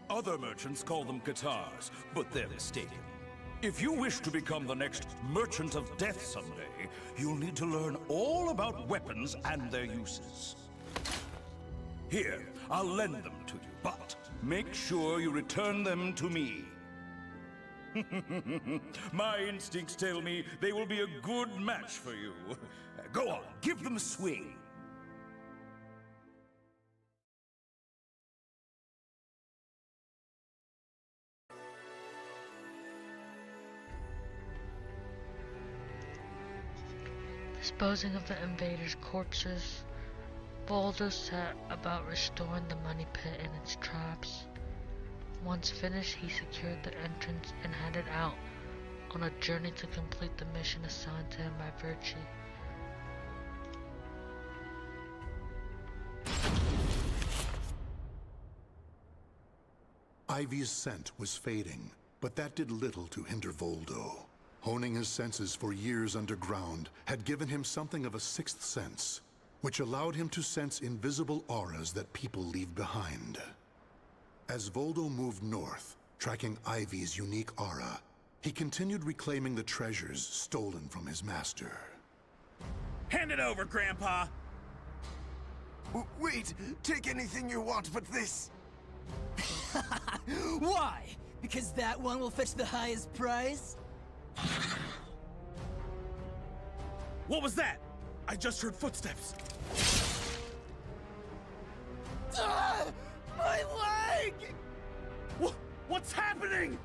Other merchants call them Katars, but they're mistaken. If you wish to become the next Merchant of Death someday, you'll need to learn all about weapons and their uses. Here, I'll lend them to you, but make sure you return them to me. My instincts tell me they will be a good match for you. Go on, give them a swing. Disposing of the invaders' corpses, Voldo set about restoring the money pit and its traps. Once finished, he secured the entrance and headed out on a journey to complete the mission assigned to him by Verci. Ivy's scent was fading, but that did little to hinder Voldo. Honing his senses for years underground had given him something of a sixth sense, which allowed him to sense invisible auras that people leave behind. As Voldo moved north, tracking Ivy's unique aura, he continued reclaiming the treasures stolen from his master. Hand it over, Grandpa! Wait! Take anything you want but this! Why? Because that one will fetch the highest prize? What was that? I just heard footsteps. My leg! What's happening?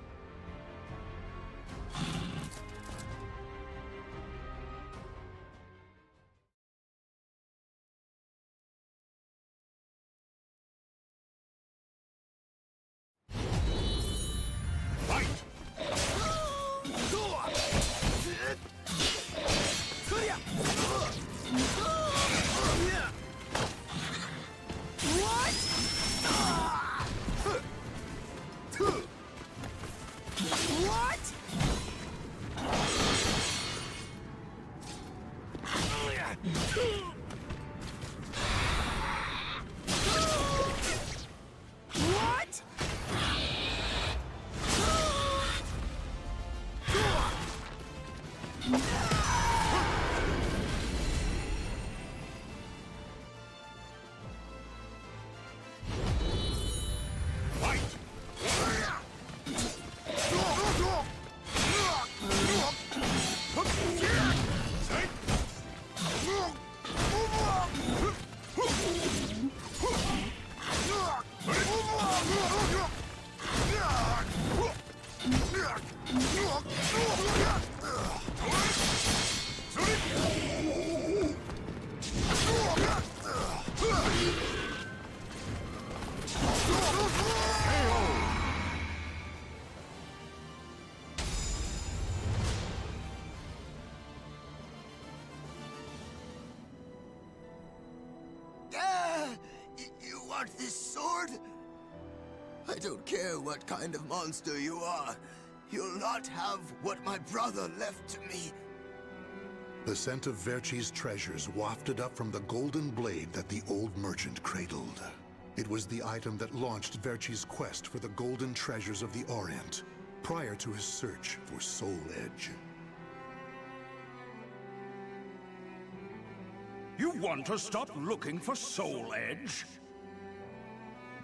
You want this sword? I don't care what kind of monster you are. You'll not have what my brother left to me. The scent of Verci's treasures wafted up from the golden blade that the old merchant cradled. It was the item that launched Verci's quest for the golden treasures of the Orient, prior to his search for Soul Edge. You want to stop looking for Soul Edge?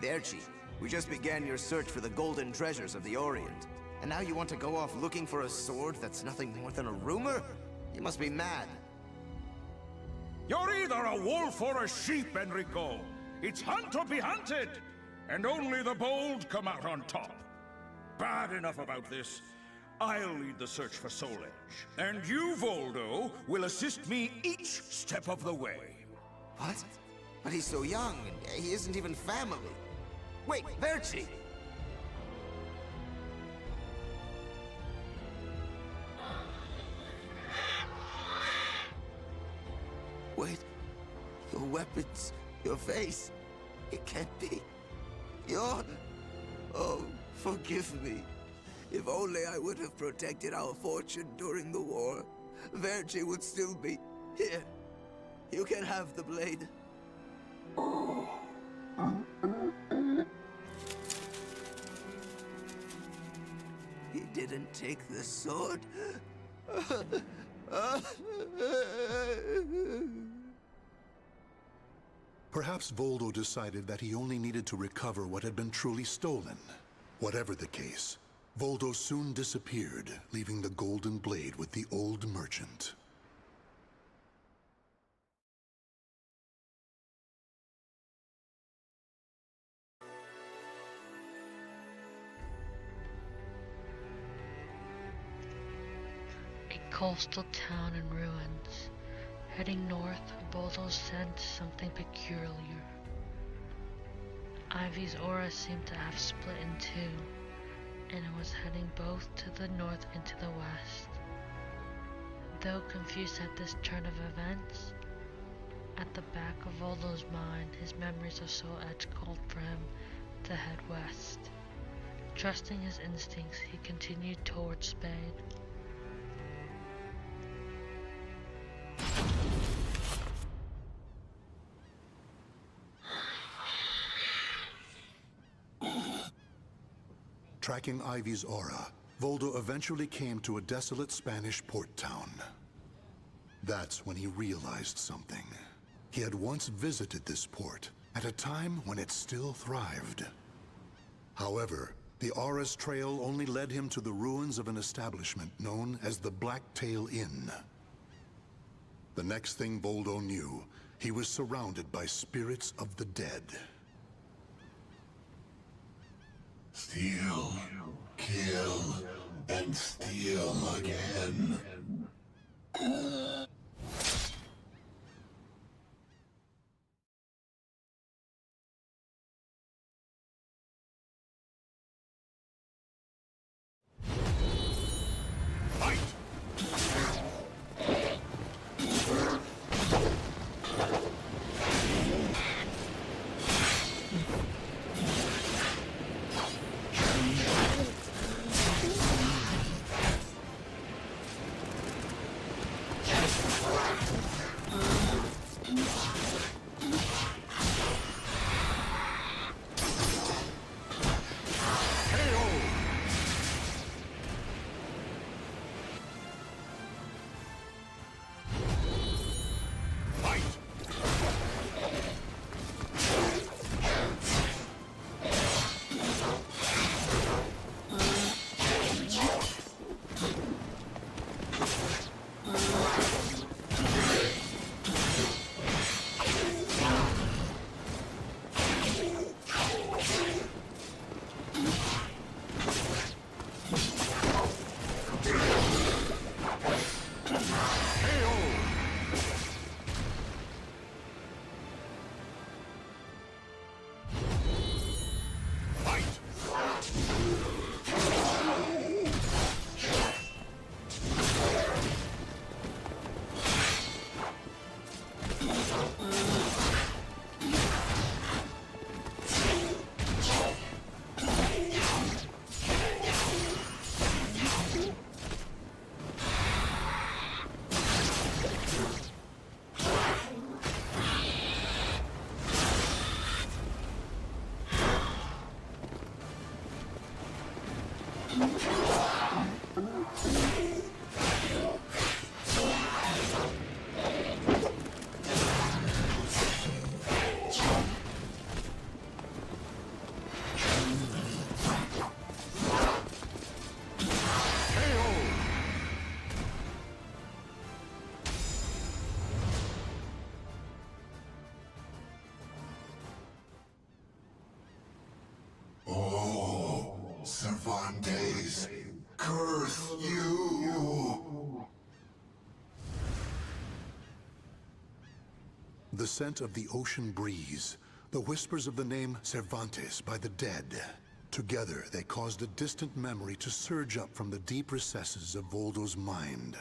Verci, we just began your search for the golden treasures of the Orient. And now you want to go off looking for a sword that's nothing more than a rumor? You must be mad. You're either a wolf or a sheep, Enrico. It's hunt or be hunted. And only the bold come out on top. Bad enough about this. I'll lead the search for Soul Edge. And you, Voldo, will assist me each step of the way. What? But he's so young, and he isn't even family. Wait, Verci! Wait, your weapons, your face, it can't be. You're... Oh, forgive me. If only I would have protected our fortune during the war, Verci would still be here. You can have the blade. He didn't take the sword. Perhaps Voldo decided that he only needed to recover what had been truly stolen. Whatever the case, Voldo soon disappeared, leaving the golden blade with the old merchant. A coastal town in ruins. Heading north, Voldo sensed something peculiar. Ivy's aura seemed to have split in two, and it was heading both to the north and to the west. Though confused at this turn of events, at the back of Voldo's mind, his memories of Soul Edge called for him to head west. Trusting his instincts, he continued towards Spain. tracking Ivy's aura, Voldo eventually came to a desolate Spanish port town. That's when he realized something. He had once visited this port, at a time when it still thrived. However, the aura's trail only led him to the ruins of an establishment known as the Blacktail Inn. The next thing Voldo knew, he was surrounded by spirits of the dead. Steal, kill, and steal again. Cervantes, curse you! The scent of the ocean breeze, the whispers of the name Cervantes by the dead. Together, they caused a distant memory to surge up from the deep recesses of Voldo's mind.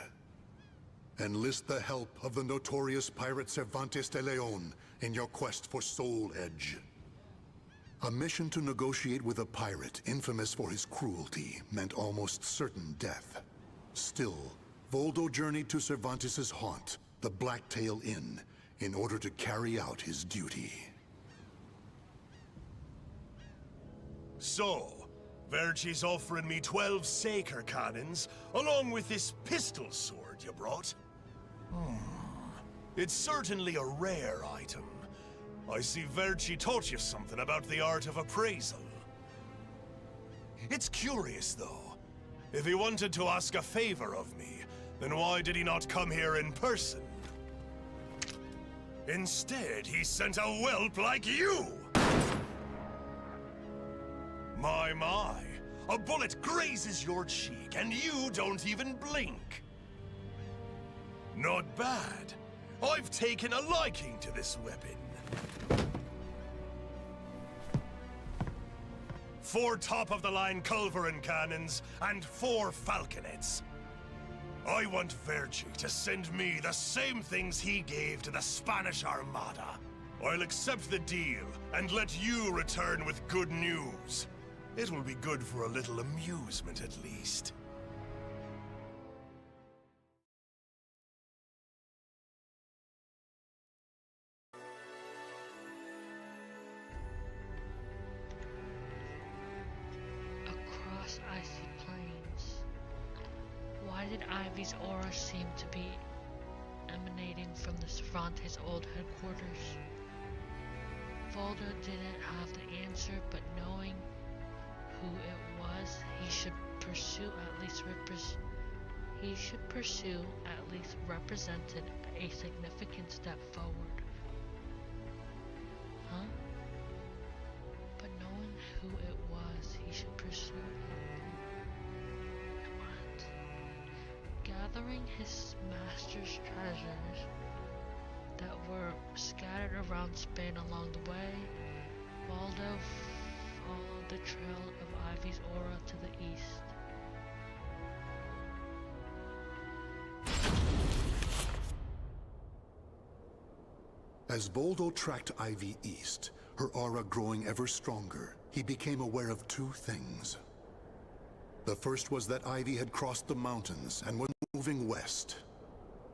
Enlist the help of the notorious pirate Cervantes de Leon in your quest for Soul Edge. A mission to negotiate with a pirate infamous for his cruelty meant almost certain death. Still, Voldo journeyed to Cervantes' haunt, the Blacktail Inn, in order to carry out his duty. So, Verci's offering me 12 Saker cannons, along with this pistol sword you brought. It's certainly a rare item. I see Verci taught you something about the art of appraisal. It's curious, though. If he wanted to ask a favor of me, then why did he not come here in person? Instead, he sent a whelp like you! My, a bullet grazes your cheek, and you don't even blink. Not bad. I've taken a liking to this weapon. 4 top-of-the-line Culverin cannons, and 4 falconets. I want Verci to send me the same things he gave to the Spanish Armada. I'll accept the deal, and let you return with good news. It will be good for a little amusement, at least. Ivy's aura seemed to be emanating from this front, his old headquarters. Voldo didn't have the answer, but knowing who it was, he should pursue at least represented a significant step forward. Huh? But knowing who it was, he should pursue what? Gathering his master's treasures that were scattered around Spain along the way, Voldo followed the trail of Ivy's aura to the east. As Voldo tracked Ivy east, her aura growing ever stronger, he became aware of two things. The first was that Ivy had crossed the mountains and was moving west.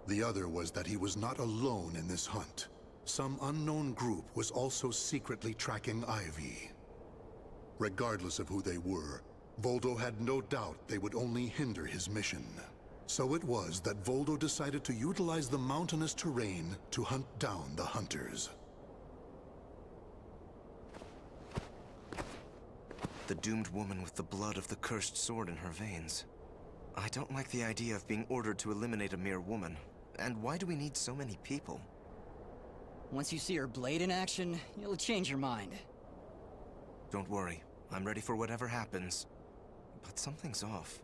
The other was that he was not alone in this hunt. Some unknown group was also secretly tracking Ivy. Regardless of who they were, Voldo had no doubt they would only hinder his mission. So it was that Voldo decided to utilize the mountainous terrain to hunt down the hunters. The doomed woman with the blood of the cursed sword in her veins. I don't like the idea of being ordered to eliminate a mere woman. And why do we need so many people? Once you see her blade in action, you'll change your mind. Don't worry. I'm ready for whatever happens. But something's off.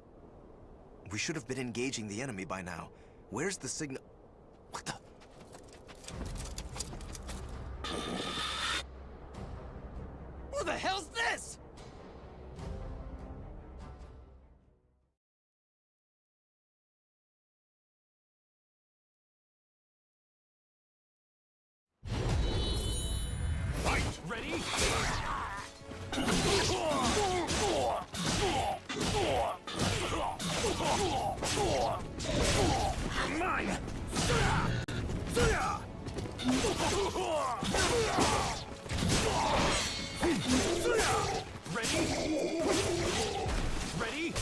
We should have been engaging the enemy by now. Where's the signal? What the? Who the hell's this? Ready? Mine! Ready? Ready?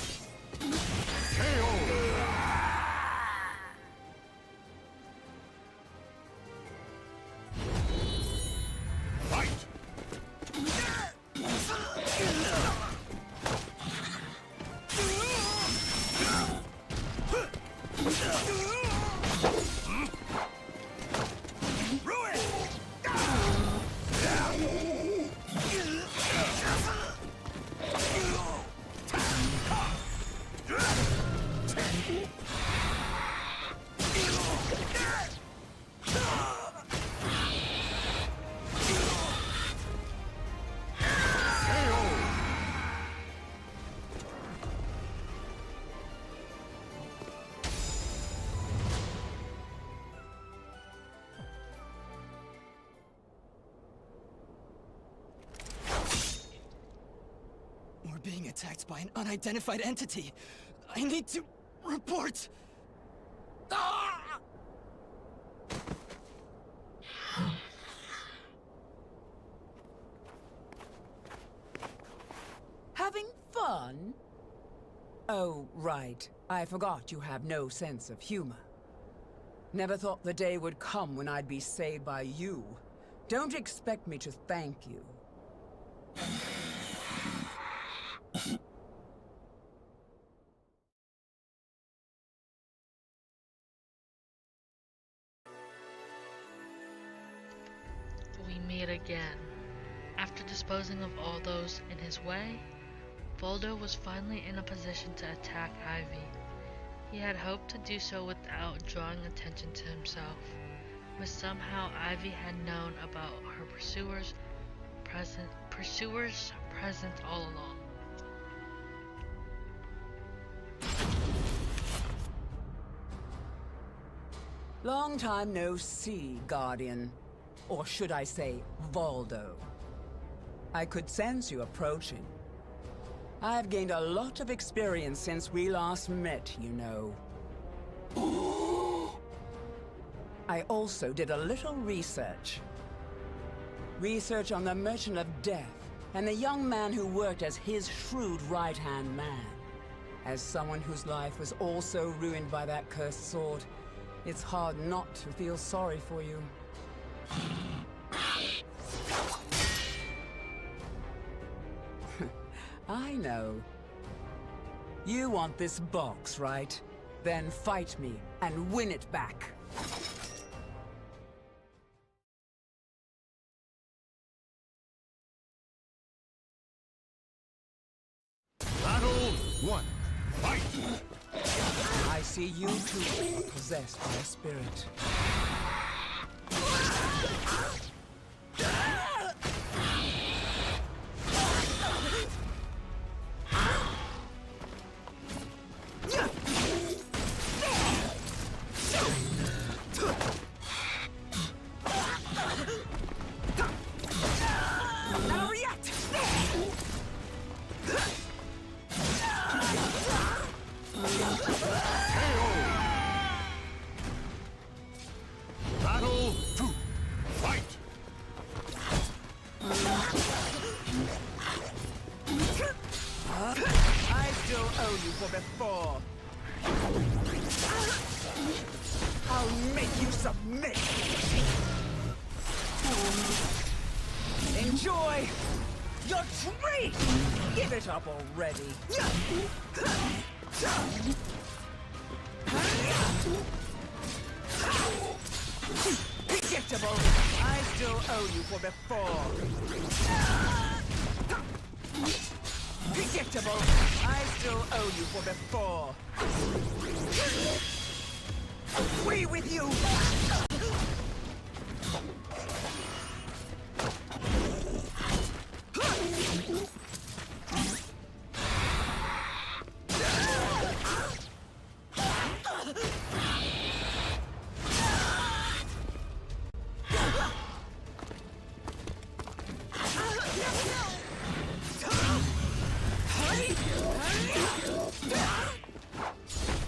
We're being attacked by an unidentified entity. I need to report. Ah! Having fun? Oh, right. I forgot you have no sense of humor. Never thought the day would come when I'd be saved by you. Don't expect me to thank you. We meet again. After disposing of all those in his way, Voldo was finally in a position to attack Ivy. He had hoped to do so without drawing attention to himself, but somehow Ivy had known about her pursuers' presence all along. Long time no see, Guardian. Or should I say, Voldo. I could sense you approaching. I've gained a lot of experience since we last met, you know. I also did a little research. Research on the Merchant of Death and the young man who worked as his shrewd right-hand man. As someone whose life was also ruined by that cursed sword, it's hard not to feel sorry for you. I know. You want this box, right? Then fight me and win it back. Battle 1. Fight! I see you two are possessed by a spirit. Battle 2. Fight! I still owe you for before. I'll make you submit. Enjoy your treat! Give it up already. Predictable. I still owe you for before. Predictable. I still owe you for before. Free with you!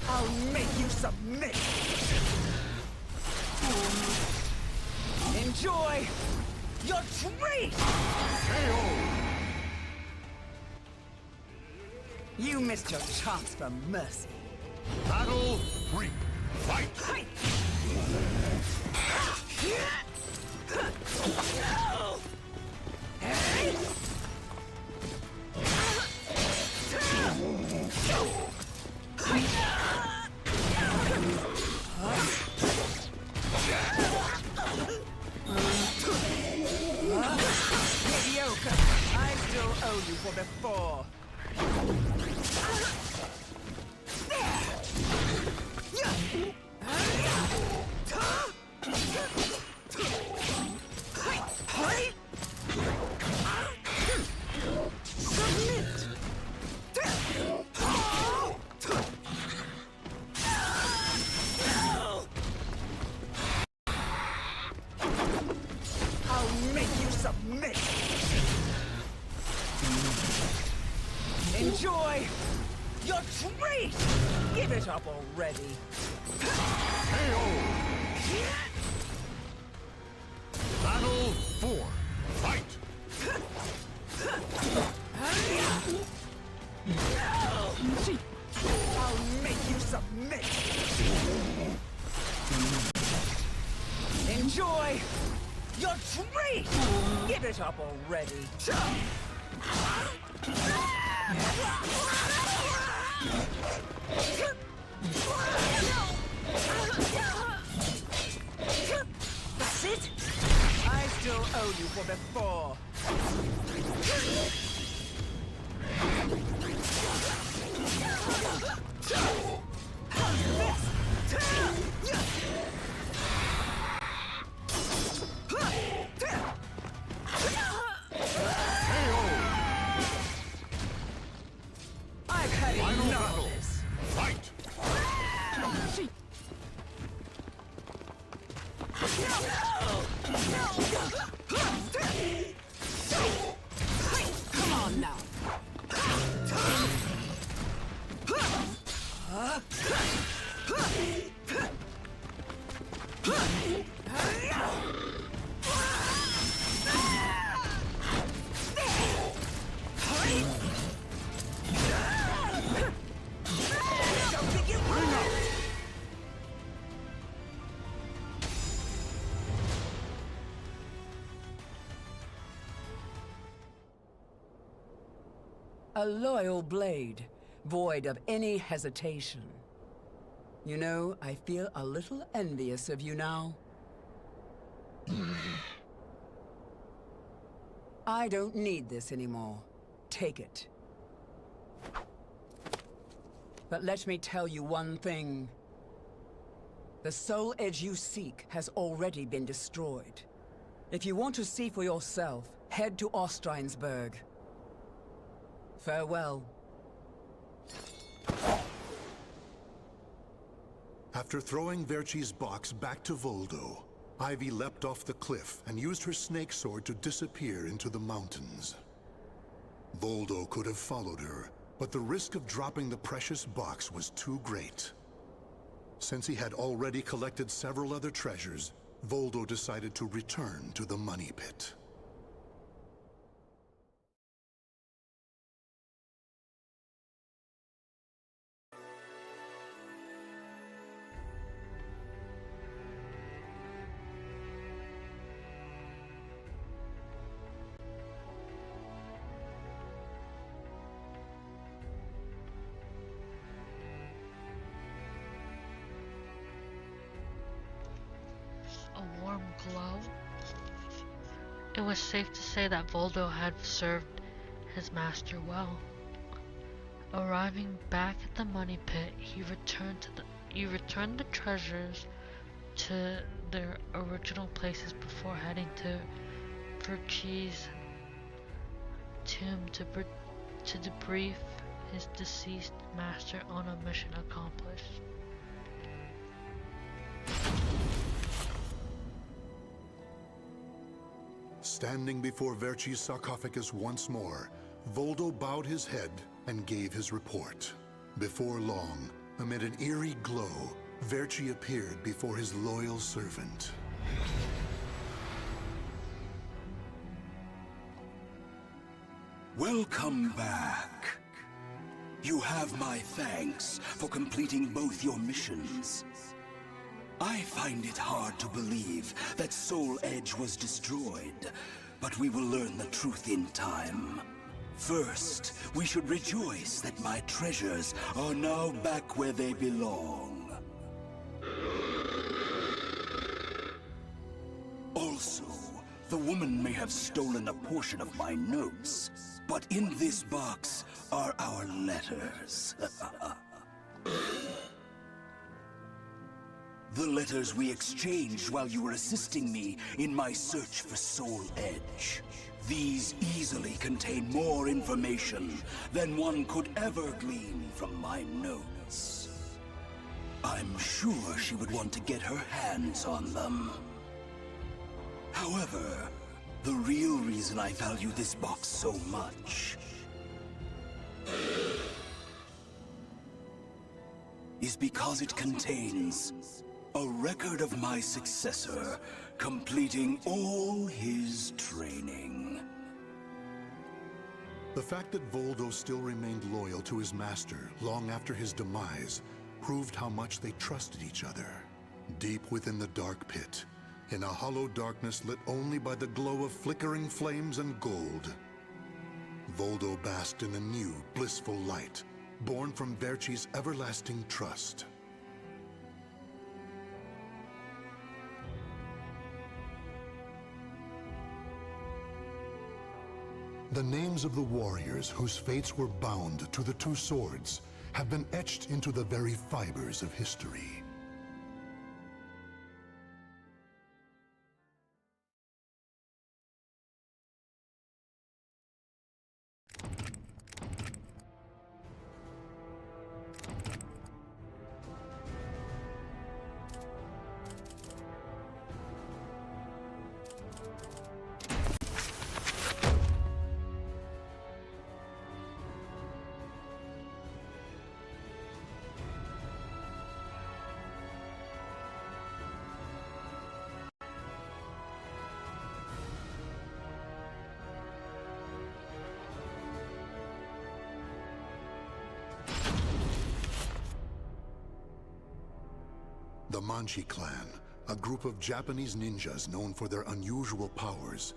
I'll make you submit! Enjoy your treat! You missed your chance for mercy. Battle 3. Fight! Mediocre. I still owe you for before. Submit. I'll make you submit. Enjoy your treat! Give it up already. Battle 4. Fight! I'll make you submit. Enjoy your treat! Give it up already. That's it? I still owe you for before. I've had enough of this. Fight! Come on now. A loyal blade, void of any hesitation. You know, I feel a little envious of you now. I don't need this anymore. Take it. But let me tell you one thing. The soul edge you seek has already been destroyed. If you want to see for yourself, head to Ostrheinsburg. Farewell. After throwing Verci's box back to Voldo, Ivy leapt off the cliff and used her snake sword to disappear into the mountains. Voldo could have followed her, but the risk of dropping the precious box was too great. Since he had already collected several other treasures, Voldo decided to return to the money pit. A warm glow. It was safe to say that Voldo had served his master well. Arriving back at the money pit, he returned the treasures to their original places before heading to Verci's tomb to debrief his deceased master on a mission accomplished. Standing before Verci's sarcophagus once more, Voldo bowed his head and gave his report. Before long, amid an eerie glow, Verci appeared before his loyal servant. Welcome back. You have my thanks for completing both your missions. I find it hard to believe that Soul Edge was destroyed, but we will learn the truth in time. First, we should rejoice that my treasures are now back where they belong. Also, the woman may have stolen a portion of my notes, but in this box are our letters. The letters we exchanged while you were assisting me in my search for Soul Edge. These easily contain more information than one could ever glean from my notes. I'm sure she would want to get her hands on them. However, the real reason I value this box so much is because it contains a record of my successor completing all his training. The fact that Voldo still remained loyal to his master long after his demise proved how much they trusted each other. Deep within the dark pit, in a hollow darkness lit only by the glow of flickering flames and gold, Voldo basked in a new, blissful light, born from Verci's everlasting trust. The names of the warriors whose fates were bound to the two swords have been etched into the very fibers of history. The Manchi clan, a group of Japanese ninjas known for their unusual powers,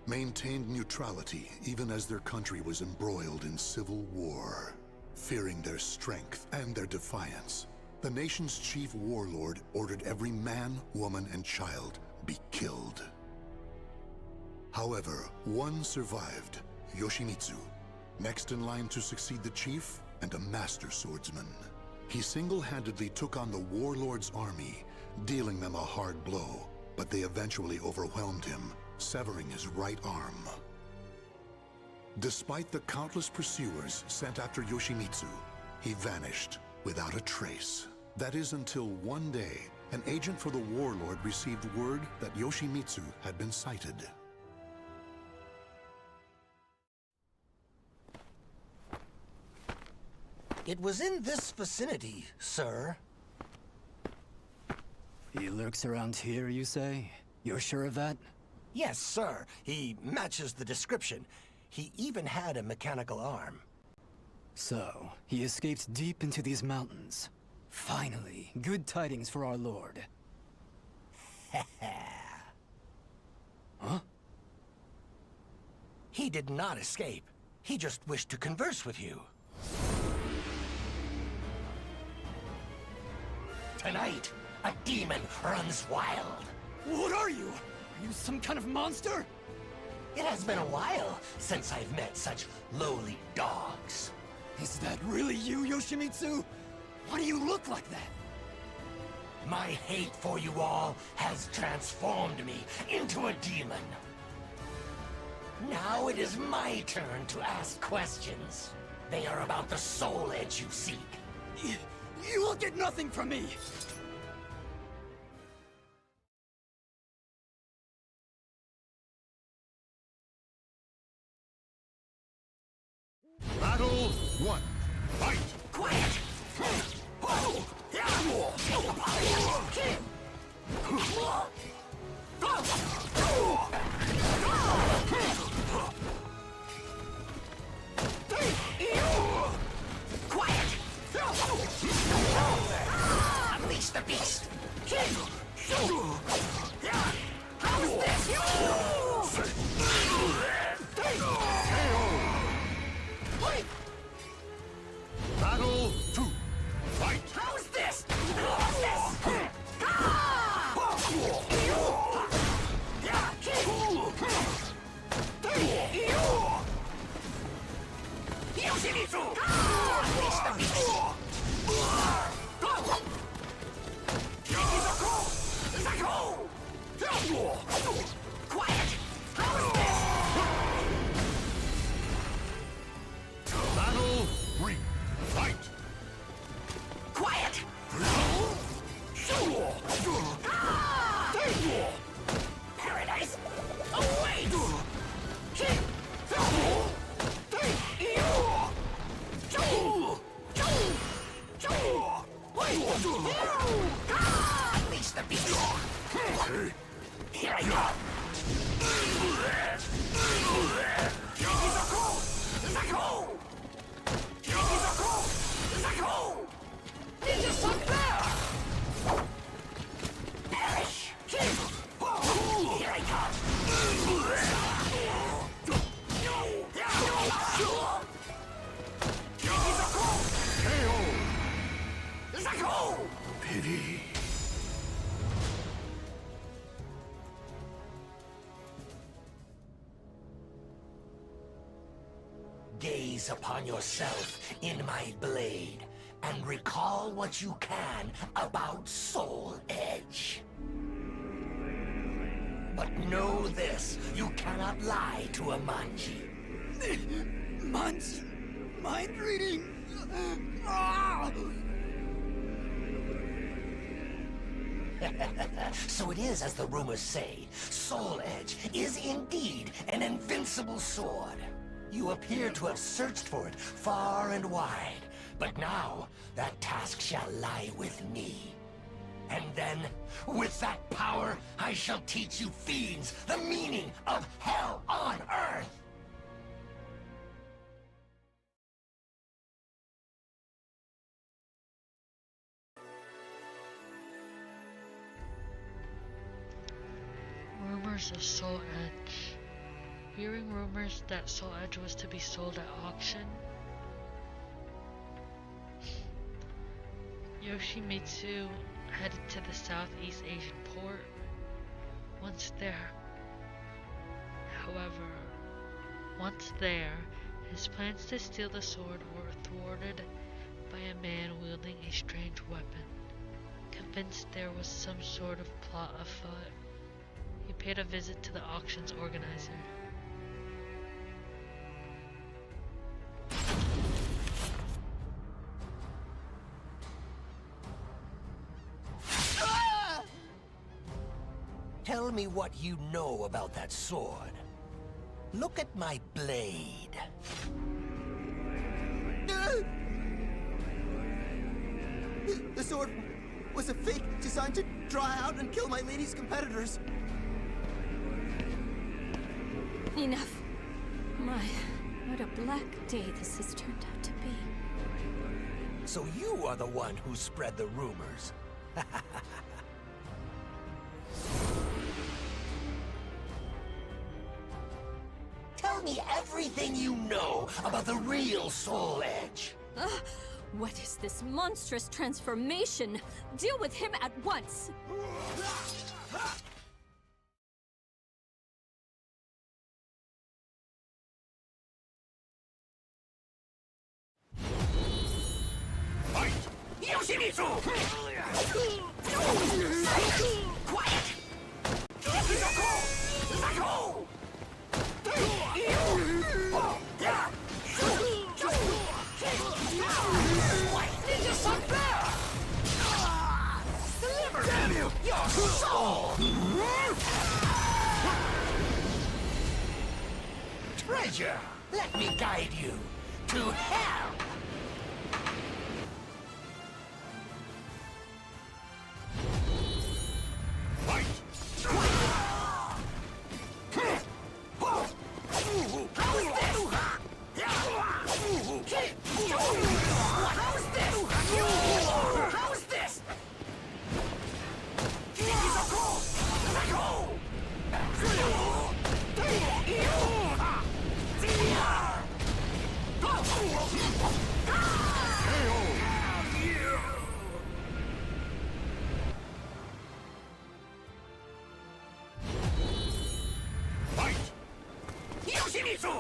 maintained neutrality even as their country was embroiled in civil war. Fearing their strength and their defiance, the nation's chief warlord ordered every man, woman, and child be killed. However, one survived, Yoshimitsu, next in line to succeed the chief and a master swordsman. He single-handedly took on the warlord's army, dealing them a hard blow, but they eventually overwhelmed him, severing his right arm. Despite the countless pursuers sent after Yoshimitsu, he vanished without a trace. That is until one day, an agent for the warlord received word that Yoshimitsu had been sighted. It was in this vicinity, sir. He lurks around here, you say? You're sure of that? Yes, sir. He matches the description. He even had a mechanical arm. So, he escaped deep into these mountains. Finally, good tidings for our lord. Huh? He did not escape. He just wished to converse with you. Tonight, a demon runs wild. What are you? Are you some kind of monster? It has been a while since I've met such lowly dogs. Is that really you, Yoshimitsu? Why do you look like that? My hate for you all has transformed me into a demon. Now it is my turn to ask questions. They are about the soul edge you seek. You will get nothing from me! Battle 1. Fight! Quiet! Quiet! Unleash the beast! How is this? Battle 2. Fight! How is this? Yoshimitsu! Unleash the beast! Quiet! How is this? Battle 3. Fight! Quiet! Paradise awaits! Unleash the beast! Here I come! Ninja suck there! Perish! Here I come! Pity. Gaze upon yourself in my blade, and recall what you can about Soul Edge. But know this, you cannot lie to a manji. Mind reading! So it is as the rumors say, Soul Edge is indeed an invincible sword. You appear to have searched for it far and wide, but now that task shall lie with me. And then, with that power, I shall teach you fiends the meaning of hell on earth! Rumors of Soul Edge. Hearing rumors that Soul Edge was to be sold at auction, Yoshimitsu headed to the Southeast Asian port. Once there, his plans to steal the sword were thwarted by a man wielding a strange weapon. Convinced there was some sort of plot afoot, he paid a visit to the auction's organizer. Tell me what you know about that sword. Look at my blade. The sword was a fake designed to draw out and kill my lady's competitors. Enough. What a black day this has turned out to be. So you are the one who spread the rumors. Tell me everything you know about the real Soul Edge. What is this monstrous transformation? Deal with him at once! Fight! Yoshimitsu! Quiet! Damn you! Your soul! Treasure! Let me guide you to hell! Fight! How's this? Fight! Yoshimitsu!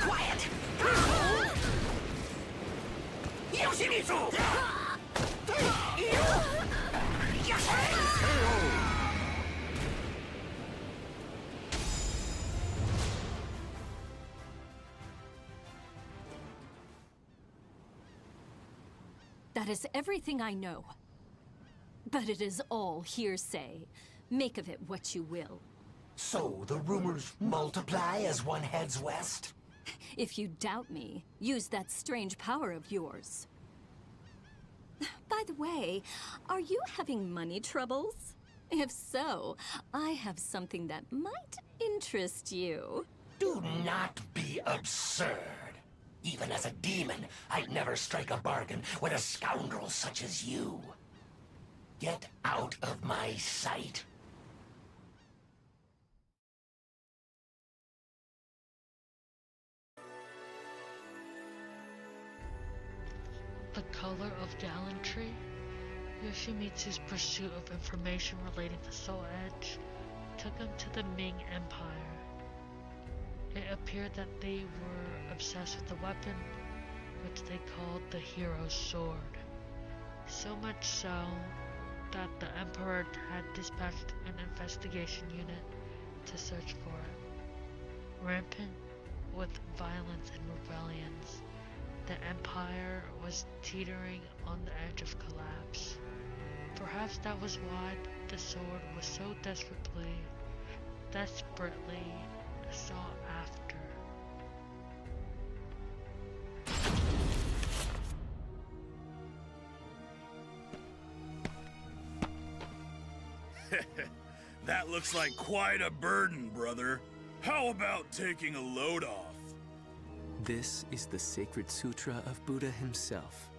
Quiet! Yoshimitsu! That is everything I know. But it is all hearsay. Make of it what you will. So the rumors multiply as one heads west? If you doubt me, use that strange power of yours. By the way, are you having money troubles? If so, I have something that might interest you. Do not be absurd. Even as a demon, I'd never strike a bargain with a scoundrel such as you. Get out of my sight. The color of gallantry, Yoshimitsu's pursuit of information relating to Soul Edge took him to the Ming Empire. It appeared that they were obsessed with the weapon, which they called the Hero's Sword. So much so that the Emperor had dispatched an investigation unit to search for it. Rampant with violence and rebellions, the Empire was teetering on the edge of collapse. Perhaps that was why the sword was so desperately sought after. That looks like quite a burden, brother. How about taking a load off? This is the sacred sutra of Buddha himself.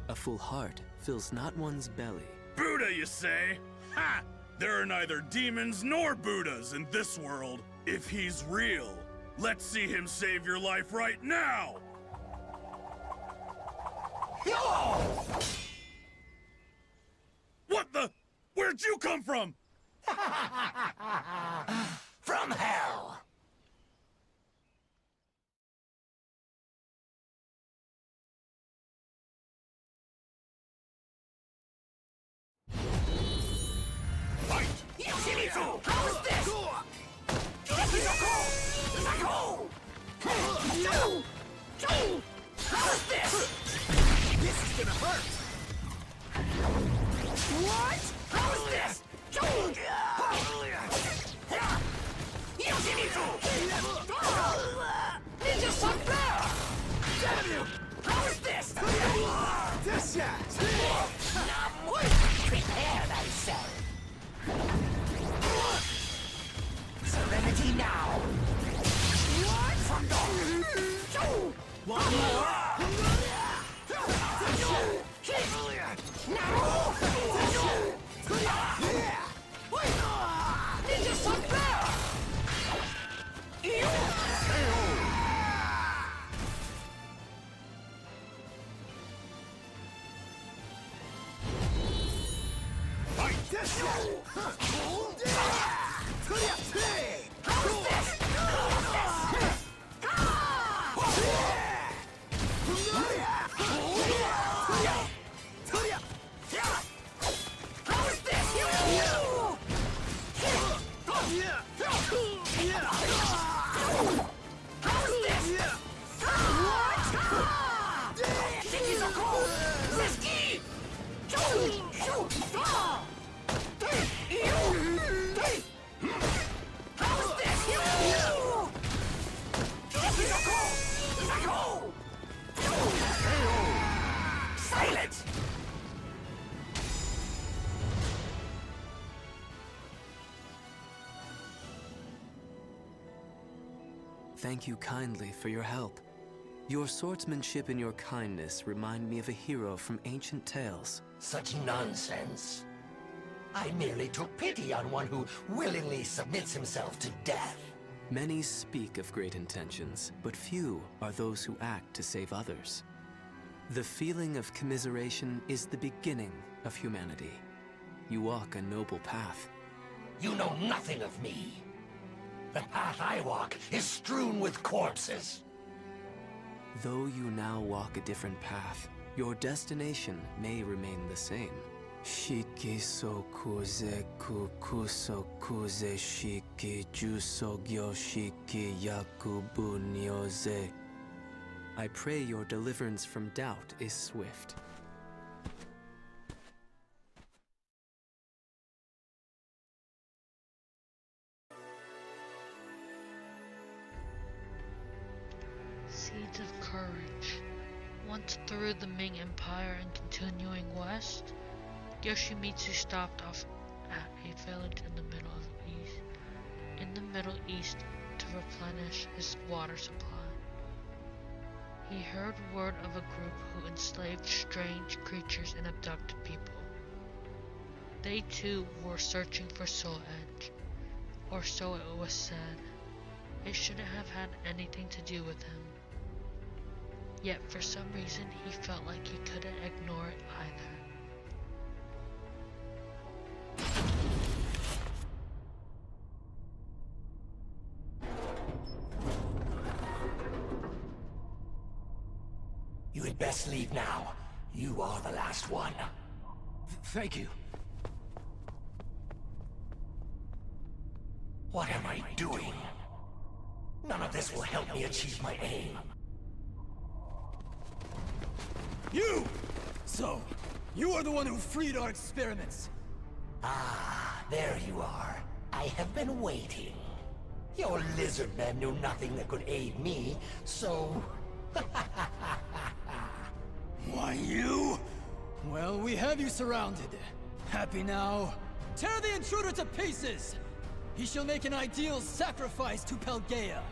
A full heart fills not one's belly. Buddha, you say? Ha! There are neither demons nor Buddhas in this world. If he's real, let's see him save your life right now! What the? Where'd you come from? From hell! Fight! Yoshimitsu! How's this? How's this? This is gonna hurt! What? How's this? Yoshimitsu! Ninja Suck Bear! Damn you! How's this? This shot! Prepare thyself! Serenity now! What? From dawn! One more! Ninja Suck Bear! Fight! This Silence! Thank you kindly for your help. Your swordsmanship and your kindness remind me of a hero from ancient tales. Such nonsense. I merely took pity on one who willingly submits himself to death. Many speak of great intentions, but few are those who act to save others. The feeling of commiseration is the beginning of humanity. You walk a noble path. You know nothing of me. The path I walk is strewn with corpses. Though you now walk a different path, your destination may remain the same. Shiki sokuze kukuso kuze shiki jusogyo shiki yakubu nyoze. I pray your deliverance from doubt is swift. Seeds of Courage. Once through the Ming Empire and continuing west, Yoshimitsu stopped off at a village in the Middle East to replenish his water supply. He heard word of a group who enslaved strange creatures and abducted people. They too were searching for Soul Edge, or so it was said. It shouldn't have had anything to do with him. Yet for some reason he felt like he couldn't ignore it either. You had best leave now. You are the last one. Thank you. What am I doing? None of this will help me achieve my aim. You! So, you are the one who freed our experiments. Ah, there you are. I have been waiting. Your lizard men knew nothing that could aid me, so... Why, you? Well, we have you surrounded. Happy now? Tear the intruder to pieces! He shall make an ideal sacrifice to Pelgaea.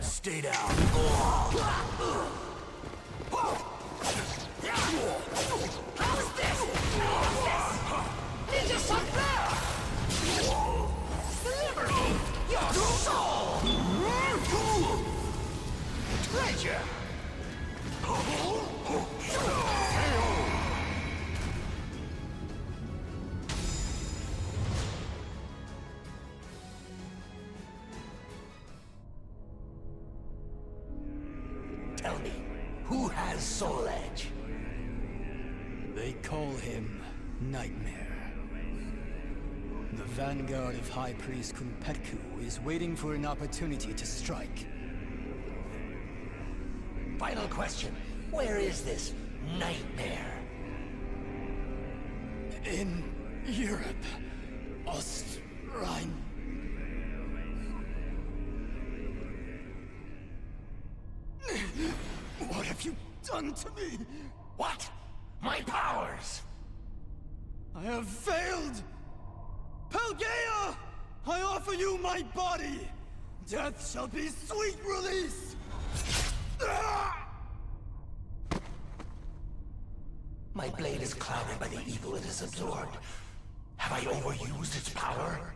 Stay down. How's this? Ninja suck there! Deliver me your soul! Treasure! Tell me, who has Soul Edge? They call him Nightmare. The vanguard of High Priest Kunpetku is waiting for an opportunity to strike. Final question. Where is this Nightmare? In Europe. Ostrine. What have you done to me? What? My powers! I have failed! Pelgaea! I offer you my body! Death shall be sweet release! My blade is clouded by the evil it has absorbed. Have I overused its power?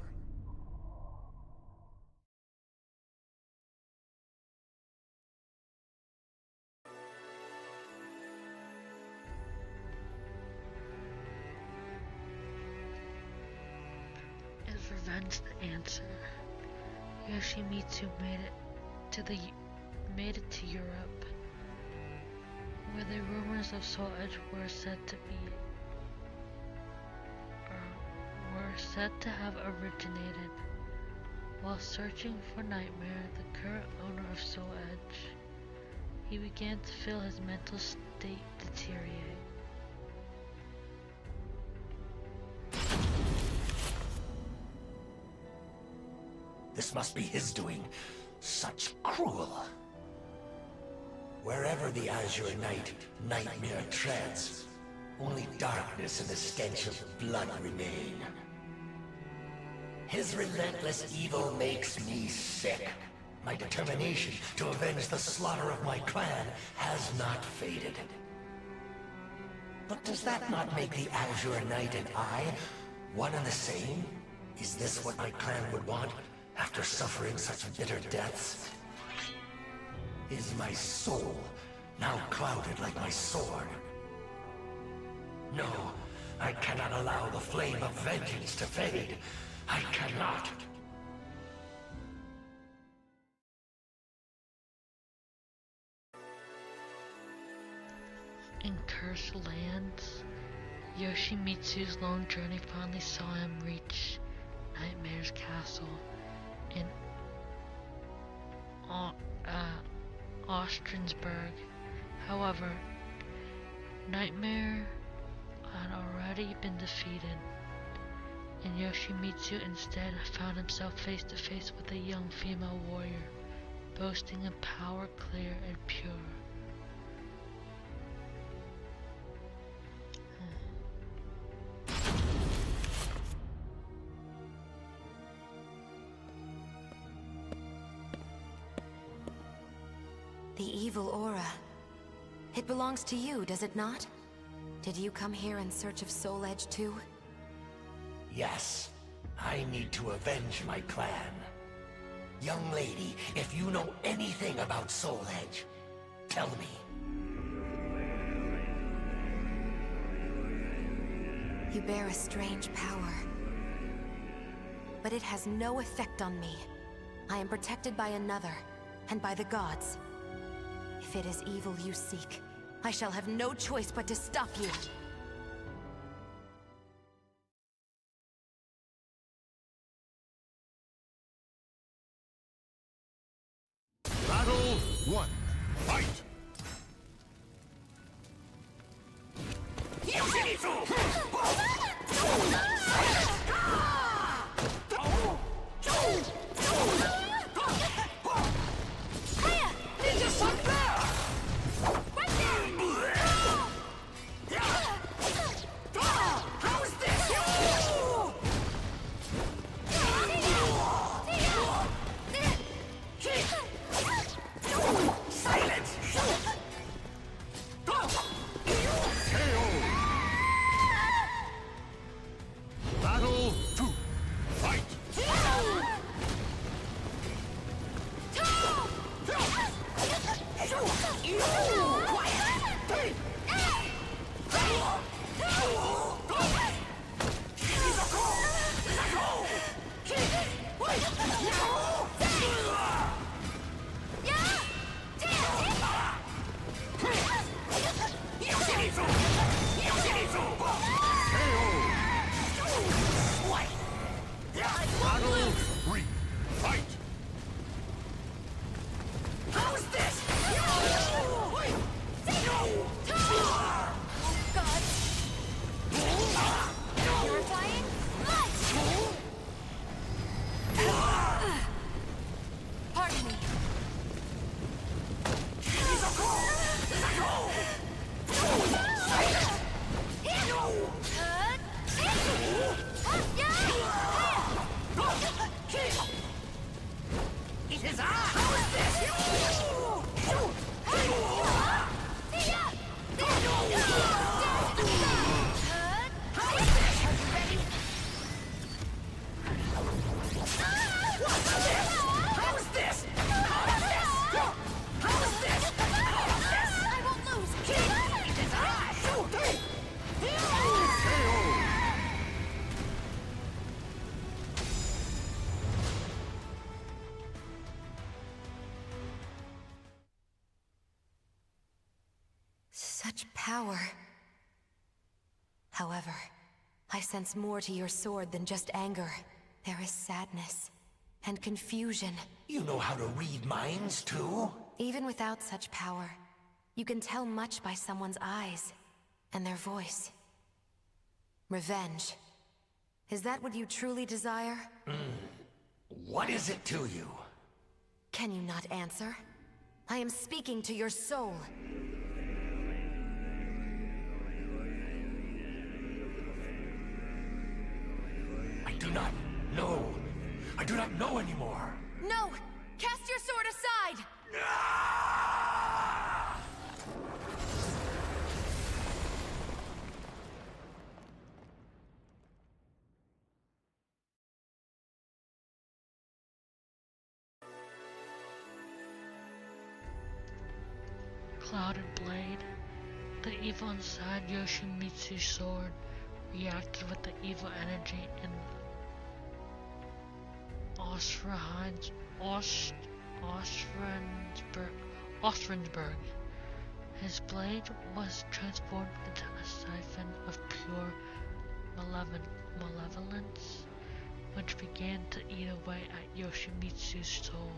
Is revenge the answer? Yoshimitsu made it to Europe, where the rumors of Soul Edge were said to have originated. While searching for Nightmare, the current owner of Soul Edge, he began to feel his mental state deteriorate. This must be his doing. Such cruel. Wherever the Azure Knight, Nightmare treads, only darkness and the stench of blood remain. His relentless evil makes me sick. My determination to avenge the slaughter of my clan has not faded. But does that not make the Azure Knight and I one and the same? Is this what my clan would want after suffering such bitter deaths? Is my soul now clouded like my sword? No, I cannot allow the flame of vengeance to fade. I cannot. In Cursed Lands, Yoshimitsu's long journey finally saw him reach Nightmare's castle in Ostrensburg. However, Nightmare had already been defeated, and Yoshimitsu instead found himself face to face with a young female warrior, boasting a power clear and pure. The evil aura. It belongs to you, does it not? Did you come here in search of Soul Edge too? Yes. I need to avenge my clan. Young lady, if you know anything about Soul Edge, tell me. You bear a strange power. But it has no effect on me. I am protected by another, and by the gods. If it is evil you seek, I shall have no choice but to stop you. Battle 1. Fight! Battle 2. Fight! Battle 3. Fight! How's this? Purifying? Pardon me. It is I! How is this? Such power. However, I sense more to your sword than just anger. There is sadness and confusion. You know how to read minds, too? Even without such power, you can tell much by someone's eyes and their voice. Revenge. Is that what you truly desire? What is it to you? Can you not answer? I am speaking to your soul. I do not know. I do not know anymore. No! Cast your sword aside! Clouded blade. The evil inside Yoshimitsu's sword reacted with the evil energy in Ostrensburg. His blade was transformed into a siphon of pure malevolence, which began to eat away at Yoshimitsu's soul.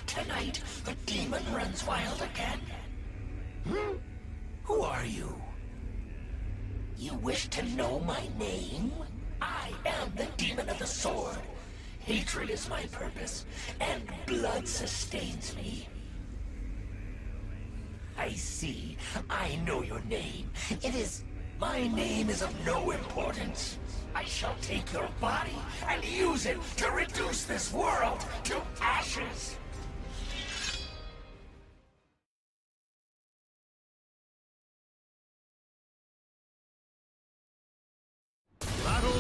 Tonight, the demon runs wild again. Who are you? You wish to know my name? I am the demon of the sword. Hatred is my purpose, and blood sustains me. I see. I know your name. My name is of no importance. I shall take your body and use it to reduce this world to ashes. Battle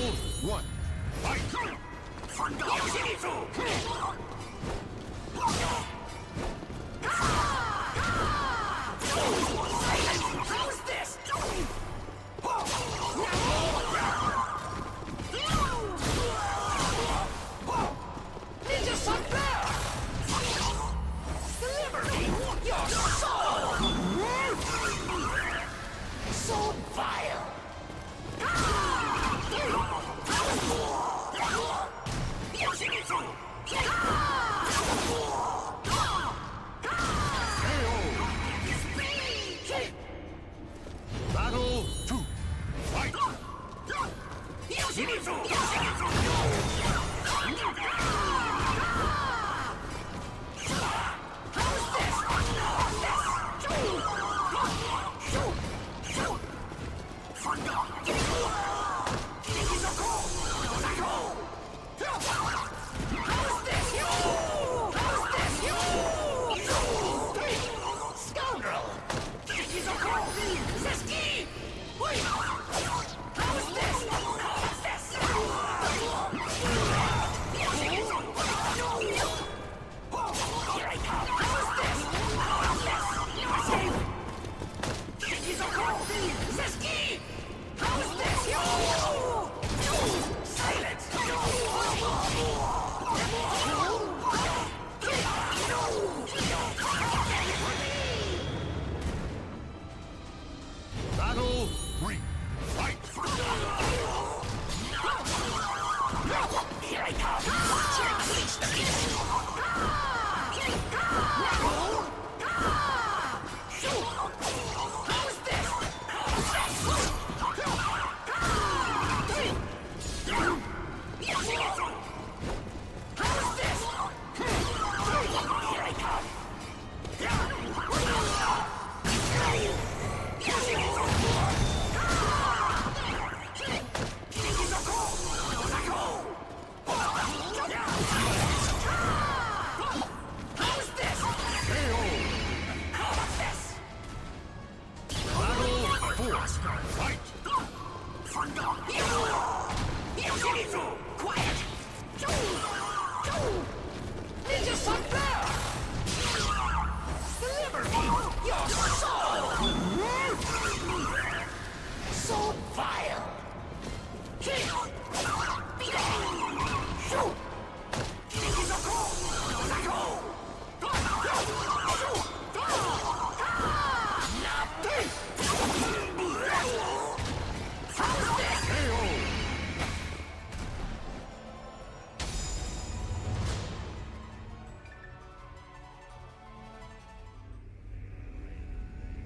1. Fight! How's this? Ninja Sun Bear! Deliver me your soul! So vile! Battle 2. Fight! Scoundrel! Zeski! Wait! How's this? Here I come! Zeski! How's this? Silence! Battle 3. Fight! Here I come! Unleash the beast! How's this? How's this? Here I come! How's this? How about this? Battle 4. Fight! Quiet! Ninja Sun Bear! Deliver me your soul! So vile!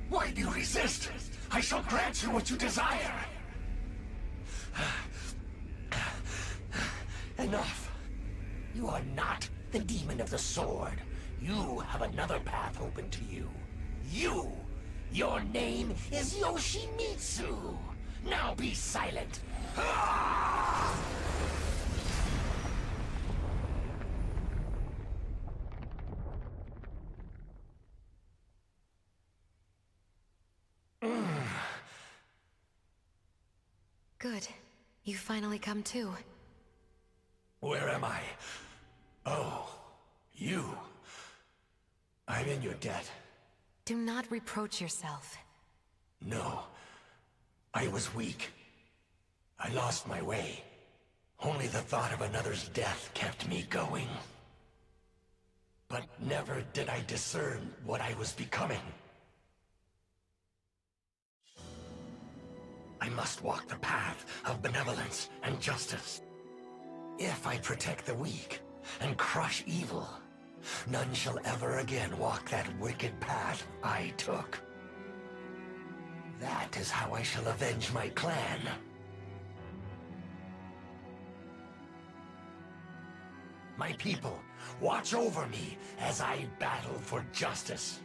Why do you resist? I shall grant you what you desire. Enough. You are not the demon of the sword. You have another path open to you. Your name is Yoshimitsu. Now be silent. Good. You finally come to. Where am I? Oh, you. I'm in your debt. Do not reproach yourself. No. I was weak. I lost my way. Only the thought of another's death kept me going. But never did I discern what I was becoming. I must walk the path of benevolence and justice. If I protect the weak and crush evil, none shall ever again walk that wicked path I took. That is how I shall avenge my clan. My people, watch over me as I battle for justice.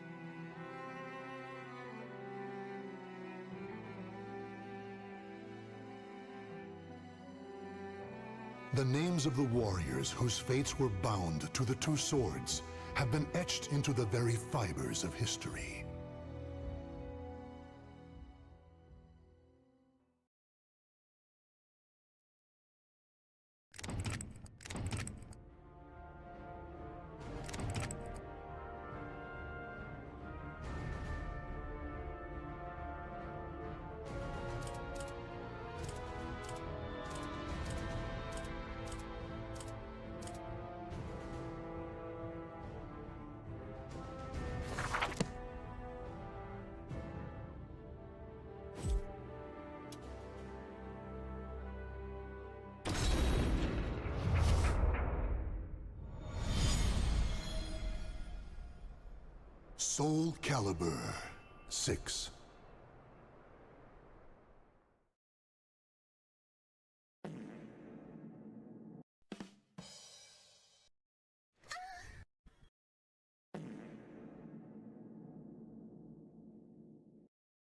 The names of the warriors whose fates were bound to the two swords have been etched into the very fibers of history. Soulcalibur VI.